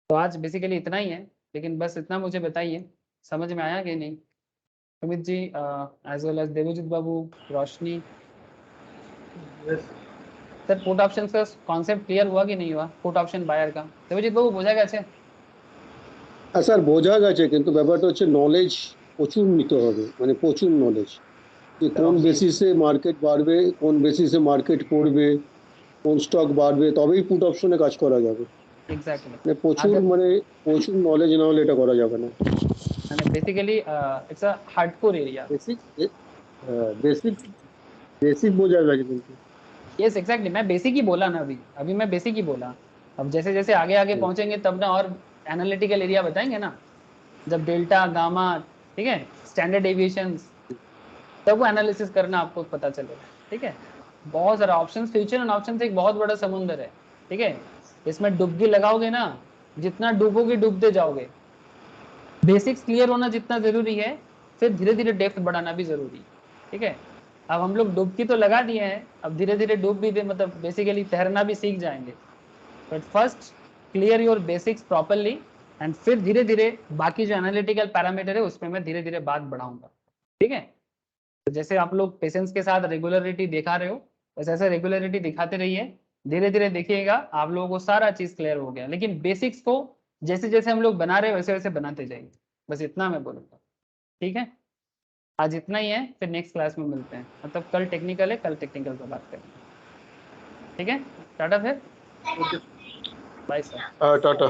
तो आज बेसिकली इतना ही है, लेकिन बस इतना मुझे बताइए समझ में आया कि नहीं, Sumit ji as well as Devjit बाबू, रोशनी यस सर, पुट ऑप्शन का कॉन्सेप्ट क्लियर हुआ कि नहीं हुआ, पुट ऑप्शन बायर का, देवजीत बाबू বোঝা গেছে? স্যার বোঝা গেছে, কিন্তু ব্যাপারটা হচ্ছে নলেজ প্রচুর নিতে হবে, মানে প্রচুর নলেজ, যে কোন বেসিসে মার্কেট বাড়বে, কোন বেসিসে মার্কেট পড়বে, কোন স্টক বাড়বে, তবেই পুট অপশনে কাজ করা যাবে। এক্স্যাক্টলি, মানে প্রচুর নলেজ না হলে এটা করা যাবে না। মানে basically it's a hardcore area. Basic basic basic বোঝা গেছে কিন্তু। यस एग्जैक्टली, मैं बेसिक ही बोला ना, अभी मैं बेसिक ही बोला। अब जैसे जैसे आगे आगे पहुंचेंगे तब ना और एनालिटिकल एरिया बताएंगे ना, जब डेल्टा गामा, ठीक है, स्टैंडर्ड डेविएशन, तब वो एनालिसिस करना आपको पता चलेगा, ठीक है। बहुत सारा ऑप्शंस, फ्यूचर एंड ऑप्शंस एक बहुत बड़ा समुंदर है, ठीक है, इसमें डुबकी लगाओगे ना, जितना डूबोगे डूबते जाओगे। बेसिक्स क्लियर होना जितना जरूरी है, फिर धीरे धीरे डेप्थ बढ़ाना भी जरूरी है, ठीक है। अब हम लोग डुबकी तो लगा दिए हैं, अब धीरे धीरे डूब भी दे, मतलब बेसिकली तैरना भी सीख जाएंगे, but first clear your basics properly, and फिर धीरे धीरे बाकी जो एनालिटिकल पैरामीटर है उसमें मैं धीरे धीरे बात बढ़ाऊंगा, ठीक है। तो जैसे आप लोग पेशेंस के साथ रेगुलरिटी दिखा रहे हो, वैसे ऐसे रेगुलरिटी दिखाते रहिए, धीरे धीरे देखिएगा आप लोगों को सारा चीज क्लियर हो गया, लेकिन बेसिक्स को जैसे जैसे हम लोग बना रहे हैं वैसे वैसे बनाते जाइए, बस इतना मैं बोलूँगा, ठीक है। आज इतना ही है, फिर नेक्स्ट क्लास में मिलते हैं, मतलब कल टेक्निकल है, कल टेक्निकल पर बात करेंगे, ठीक है। टाटा, फिर ओके बाय सर। টাটা।